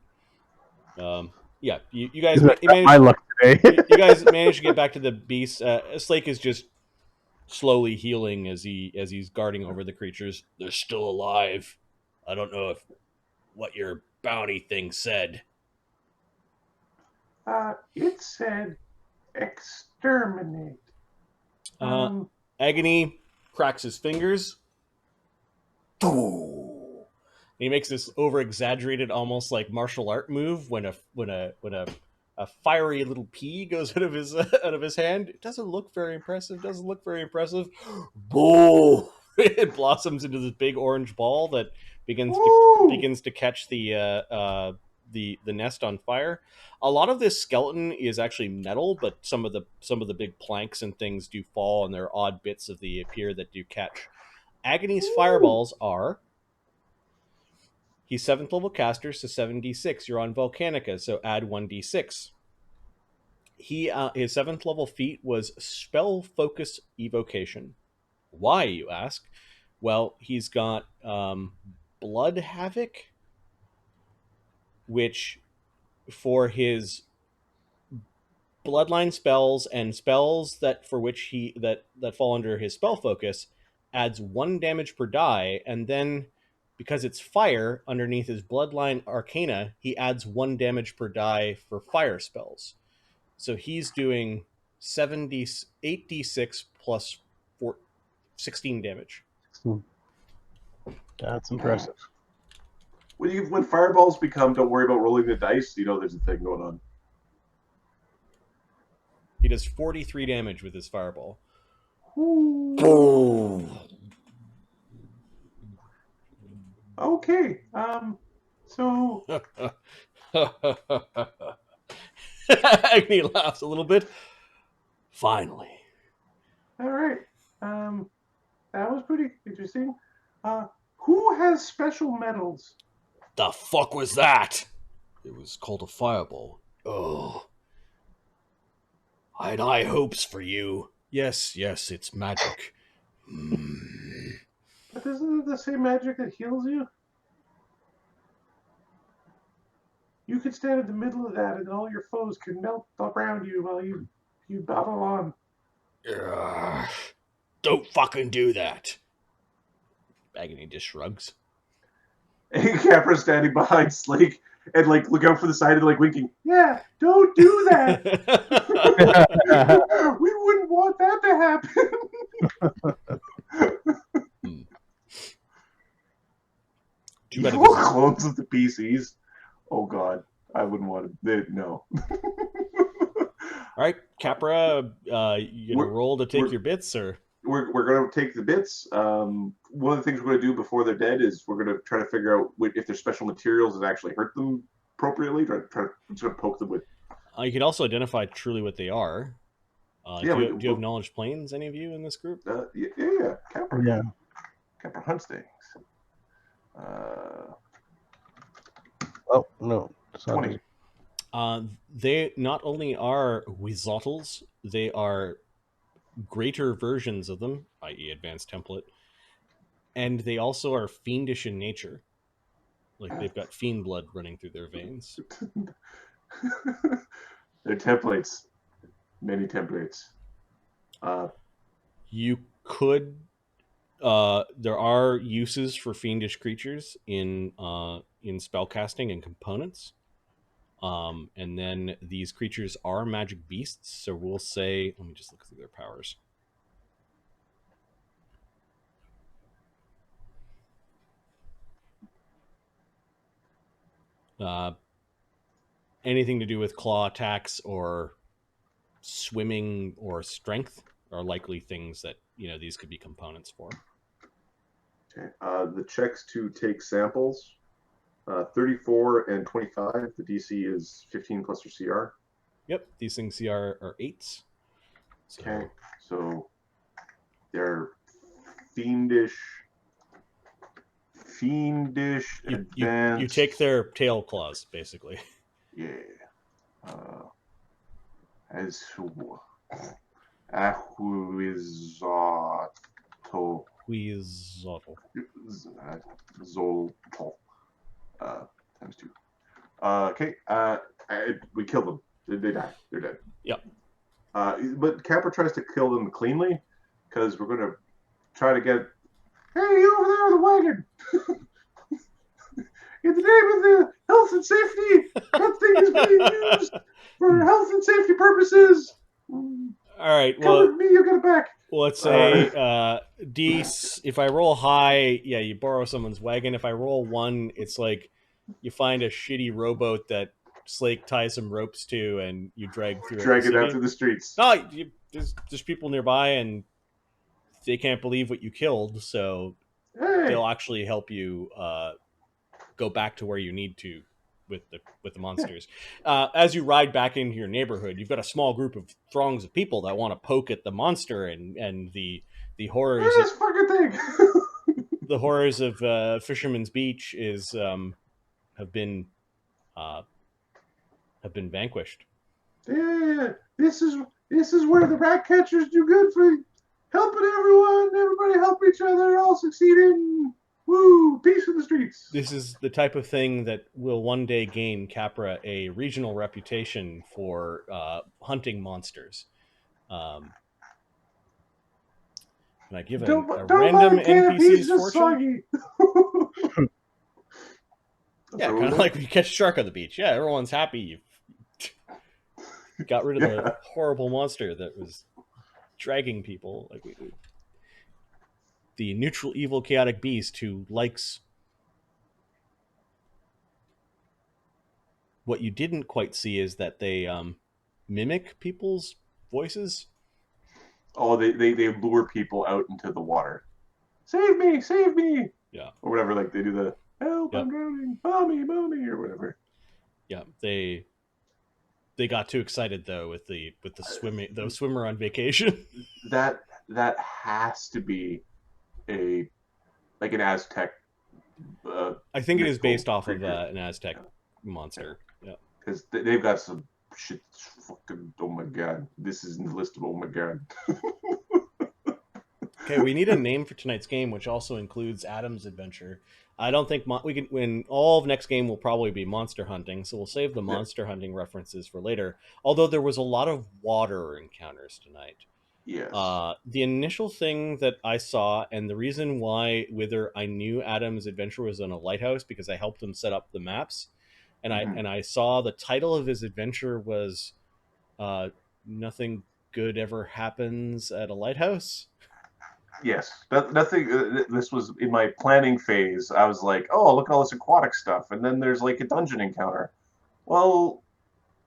yeah, you guys managed. My luck today. You guys managed to get back to the beast. Slake is just slowly healing as he's guarding over the creatures. They're still alive. I don't know what your bounty thing said. It said exterminate. Agony cracks his fingers. He makes this over-exaggerated, almost like martial art move when a a fiery little pea goes out of his hand. It doesn't look very impressive. Boo! It blossoms into this big orange ball that begins to catch the nest on fire. A lot of this skeleton is actually metal, but some of the big planks and things do fall, and there are odd bits of the pier that do catch. Agony's fireballs are... He's 7th level caster, so 7d6. You're on Volcanica, so add 1d6. His 7th level feat was Spell Focus Evocation. Why, you ask? Well, he's got Blood Havoc, which for his bloodline spells and spells that fall under his spell focus adds 1 damage per die, and then because it's fire underneath his bloodline arcana, he adds 1 damage per die for fire spells. So he's doing 8d6 plus 16 damage. That's impressive. When fireballs become, don't worry about rolling the dice, you know there's a thing going on. He does 43 damage with his fireball. Okay. So Agony laughs a little bit. Finally. all right. That was pretty interesting. Who has special medals? The fuck was that? It was called a fireball. Oh. I had high hopes for you. Yes, it's magic. But isn't it the same magic that heals you? You could stand in the middle of that and all your foes can melt around you while you battle on. Don't fucking do that. Agony just shrugs. And Capra's standing behind Slake and look out for the side and winking. Yeah, don't do that. We wouldn't want that to happen. Too bad Clones of the PCs. Oh god, I wouldn't want to. No. All right, Capra, you gonna roll to take your bits, or we're gonna take the bits. One of the things we're gonna do before they're dead is we're gonna try to figure out if there's special materials that actually hurt them appropriately. We're just gonna poke them with. You could also identify truly what they are. Do you have knowledge planes? Any of you in this group? Yeah. Capra. Yeah. Capra hunts things. Oh no. 20. They not only are Wizotls, they are greater versions of them, i.e. advanced template, and they also are fiendish in nature. They've got fiend blood running through their veins. They're templates. Many templates. You could... there are uses for fiendish creatures in spellcasting and components. And then these creatures are magic beasts, so we'll say... Let me just look through their powers. Anything to do with claw attacks or swimming or strength are likely things that, these could be components for. Okay. The checks to take samples, 34 and 25. The DC is 15 plus your CR. Yep, these things CR are 8s. So... Okay, so they're fiendish. Advanced. You take their tail claws, basically. Yeah. As Huizotl. Zoltol. Times 2. Okay. We killed them. They die. They're dead. Yep. But Capra tries to kill them cleanly because we're going to try to get. Hey, you over there with the wagon! In the name of the health and safety, that thing is being used for health and safety purposes. All right. Come with me, you get it back. Well, let's say D. If I roll high, yeah, you borrow someone's wagon. If I roll 1, it's like you find a shitty rowboat that Slake ties some ropes to, and you drag through Drag the it out city. through the streets. No, there's people nearby, and they can't believe what you killed, so Hey, they'll actually help you go back to where you need to with the monsters. As you ride back into your neighborhood, you've got a small group of throngs of people that want to poke at the monster and the horrors. this fucking thing. The horrors of Fisherman's Beach have been vanquished. Yeah, this is where the rat catchers do good for helping everyone. Everybody help each other, all succeeding. Woo! Peace in the streets. This is the type of thing that will one day gain Capra a regional reputation for hunting monsters. And I give a random mind Cam, he's NPC's just fortune. soggy. Yeah, kind of like when you catch a shark on the beach. Yeah, everyone's happy. You got rid of the horrible monster that was dragging people. Like the neutral, evil, chaotic beast who likes. What you didn't quite see is that they mimic people's voices. Oh, they lure people out into the water. Save me! Save me! Yeah. Or whatever, like they do the help, Yep. I'm drowning, mommy, or whatever. Yeah, they got too excited though with the swimmer on vacation. That has to be an Aztec. I think it is mythical based off of creature. an Aztec monster. Yeah. Because they've got some shit. Fucking, oh my god, this is in the list of oh my god. Okay, we need a name for tonight's game, which also includes Adam's adventure. I don't think we can. When all of next game will probably be monster hunting, so we'll save the monster hunting references for later. Although there was a lot of water encounters tonight. Yes. The initial thing that I saw, and the reason why whether I knew Adam's adventure was on a lighthouse because I helped him set up the maps, and I saw the title of his adventure was "Nothing Good Ever Happens at a Lighthouse." Yes, nothing. This was in my planning phase. I was like, "Oh, look at all this aquatic stuff," and then there's like a dungeon encounter. Well,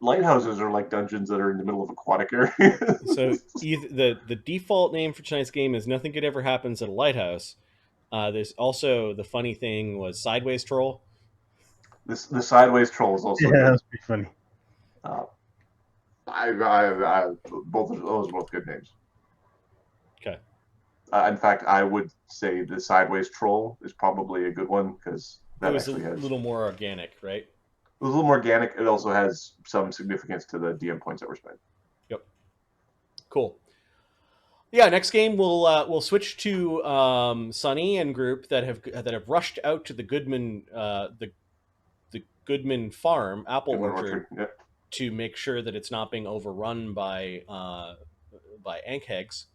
lighthouses are like dungeons that are in the middle of aquatic areas. So either the default name for tonight's game is "Nothing Good Ever Happens at a Lighthouse." There's also the funny thing was Sideways Troll. The sideways troll is also good. That's pretty funny. I both of those are both good names. Okay. In fact, I would say the sideways troll is probably a good one because It that was a actually has little more organic, right? it was a little more organic. It also has some significance to the DM points that were spent. Yep. Cool. Yeah, next game we'll switch to Sunny and group that have rushed out to the Goodman the Goodman farm, apple Goodman orchard, Yeah. to make sure that it's not being overrun by ankhegs.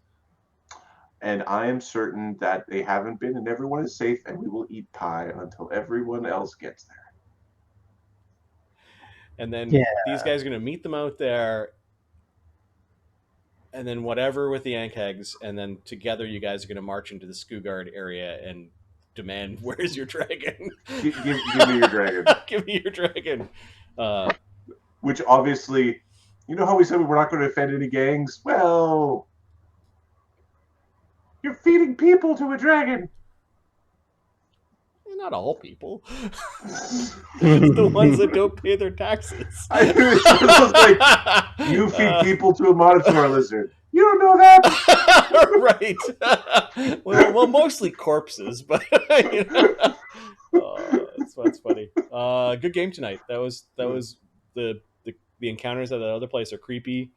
And I am certain that they haven't been, and everyone is safe, and we will eat pie until everyone else gets there. And then Yeah. these guys are going to meet them out there, and then whatever with the ankhegs, and then together you guys are going to march into the Skoogard area and demand, "Where's your dragon? Give me your dragon." Give me your dragon." Which obviously, you know how we said we were not going to offend any gangs? Well, You're feeding people to a dragon. Not all people. The ones that don't pay their taxes. I was like, you feed people to a monitor lizard. You don't know that. Right. Well, mostly corpses, but you know. That's funny. Good game tonight. That was the encounters at that other place are creepy.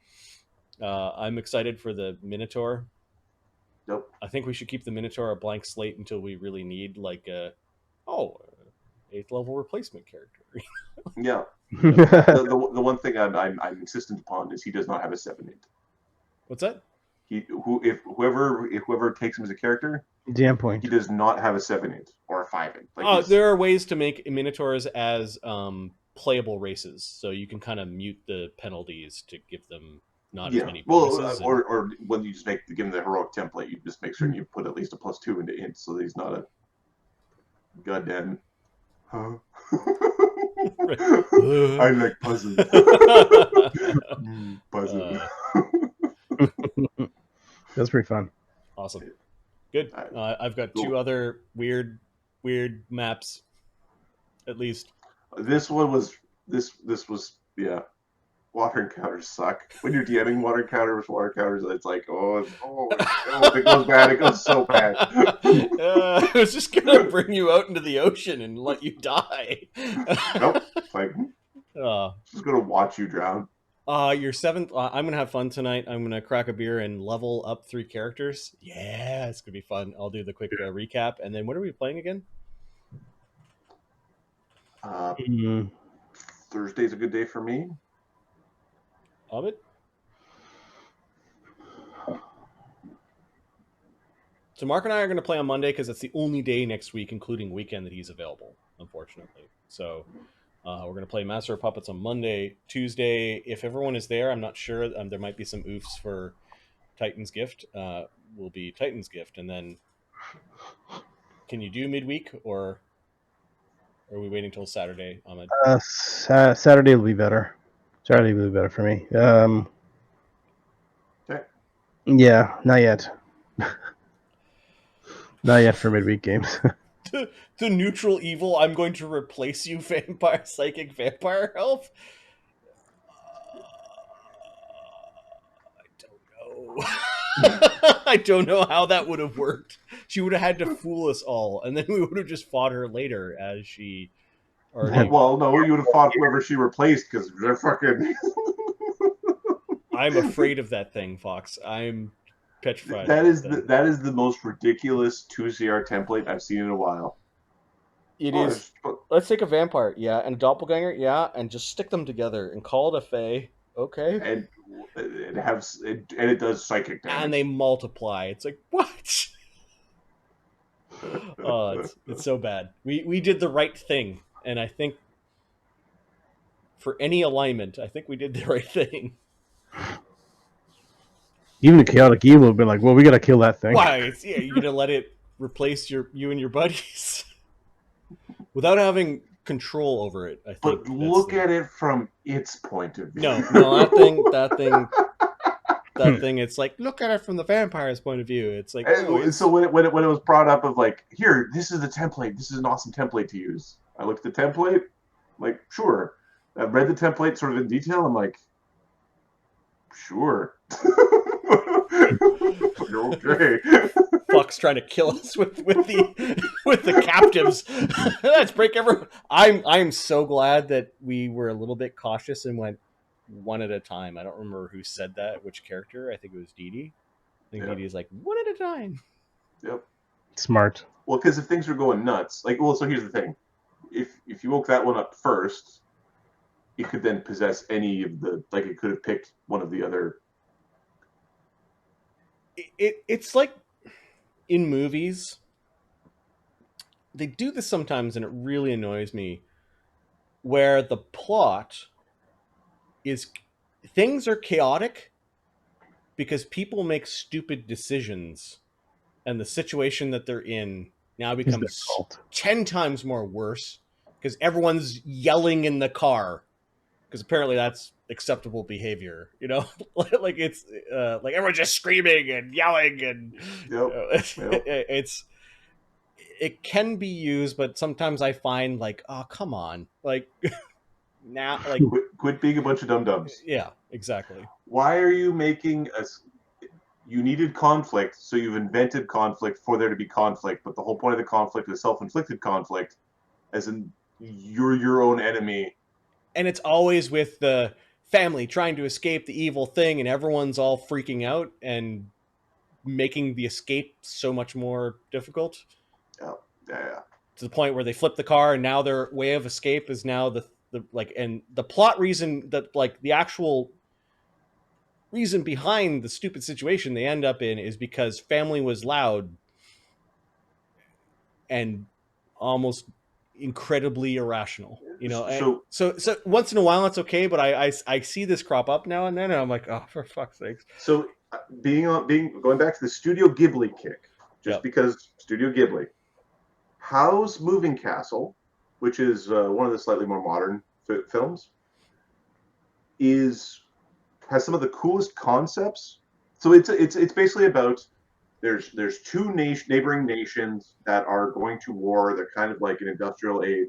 I'm excited for the Minotaur. Nope. I think we should keep the Minotaur a blank slate until we really need like a 8th level replacement character. Yeah. The one thing I'm insistent upon is he does not have a 7/8. What's that? Whoever takes him as a character, DM point. he does not have a 7/8 or a 5/8. There are ways to make Minotaurs as playable races, so you can kind of mute the penalties to give them not as many bonuses. Or when you just give him the heroic template, you just make sure you put at least a +2 into int, so that he's not a goddamn Huh? Right. I like puzzles. Puzzle. That's pretty fun. Awesome. Good. I've got two other weird maps, at least. This one was this was yeah. Water encounters suck. When you're DMing water encounters, it's like, if it goes bad, it goes so bad. I was just gonna bring you out into the ocean and let you die. Nope. It's like, Uh, just gonna watch you drown. your seventh. I'm gonna have fun tonight. I'm gonna crack a beer and level up 3 characters. Yeah, it's gonna be fun. I'll do the quick recap, and then what are we playing again? Thursday's a good day for me. Ahmed? So Mark and I are going to play on Monday because that's the only day next week, including weekend, that he's available, unfortunately. So we're going to play Master of Puppets on Monday. Tuesday, if everyone is there, I'm not sure. There might be some oofs for Titan's Gift. Will be Titan's Gift. And then can you do midweek, or are we waiting till Saturday, Ahmed? Saturday will be better. Saturday will be better for me. Okay. Yeah, not yet. Not yet for midweek games. The neutral evil, I'm going to replace you, vampire, psychic vampire elf? I don't know. I don't know how that would have worked. She would have had to fool us all, and then we would have just fought her later as she... Well, no, you would have fought whoever she replaced because they're fucking... I'm afraid of that thing, Fox. I'm petrified. That is the most ridiculous 2CR template I've seen in a while. It is. Let's take a vampire, yeah, and a doppelganger, yeah, and just stick them together and call it a fae, okay? And it does psychic damage. And they multiply. It's like, what? Oh, it's so bad. We did the right thing, and I think for any alignment, I think we did the right thing. Even the chaotic evil have been like, well, we gotta kill that thing. Why? Yeah, you're gonna let it replace you and your buddies without having control over it. I think. But look at it from its point of view. No, that thing. It's like, look at it from the vampire's point of view. It's like, so when it was brought up of like, here, this is the template. This is an awesome template to use. I looked at the template, like, sure. I read the template sort of in detail. I'm like, sure. Okay. Fuck's trying to kill us with the captives. Let's break everyone. I'm so glad that we were a little bit cautious and went one at a time. I don't remember who said that, which character. I think it was Dee Dee. I think Dee Dee is like, one at a time. Yep. Smart. Well, because if things were going nuts, like, well, so here's the thing. If you woke that one up first, it could then possess any of the, like, it could have picked one of the other. It's like in movies, they do this sometimes, and it really annoys me, where the plot is, things are chaotic because people make stupid decisions, and the situation that they're in now becomes 10 times more worse because everyone's yelling in the car, because apparently that's acceptable behavior, you know. Like it's like everyone's just screaming and yelling, and it can be used, but sometimes I find like, oh, come on, like now, like quit being a bunch of dum-dums. Yeah, exactly. Why are you making us? You needed conflict, so you've invented conflict for there to be conflict, but the whole point of the conflict is self-inflicted conflict, as in you're your own enemy. And it's always with the family trying to escape the evil thing, and everyone's all freaking out and making the escape so much more difficult. Yeah. To the point where they flip the car, and now their way of escape is now the like, and the plot reason that, like, the actual reason behind the stupid situation they end up in is because family was loud and almost incredibly irrational, you know. So once in a while it's okay, but I see this crop up now and then, and I'm like, oh, for fuck's sake. So going back to the Studio Ghibli kick, just because Studio Ghibli, how's Moving Castle which is one of the slightly more modern films, has some of the coolest concepts. So it's basically about there's two neighboring nations that are going to war. They're kind of like an industrial age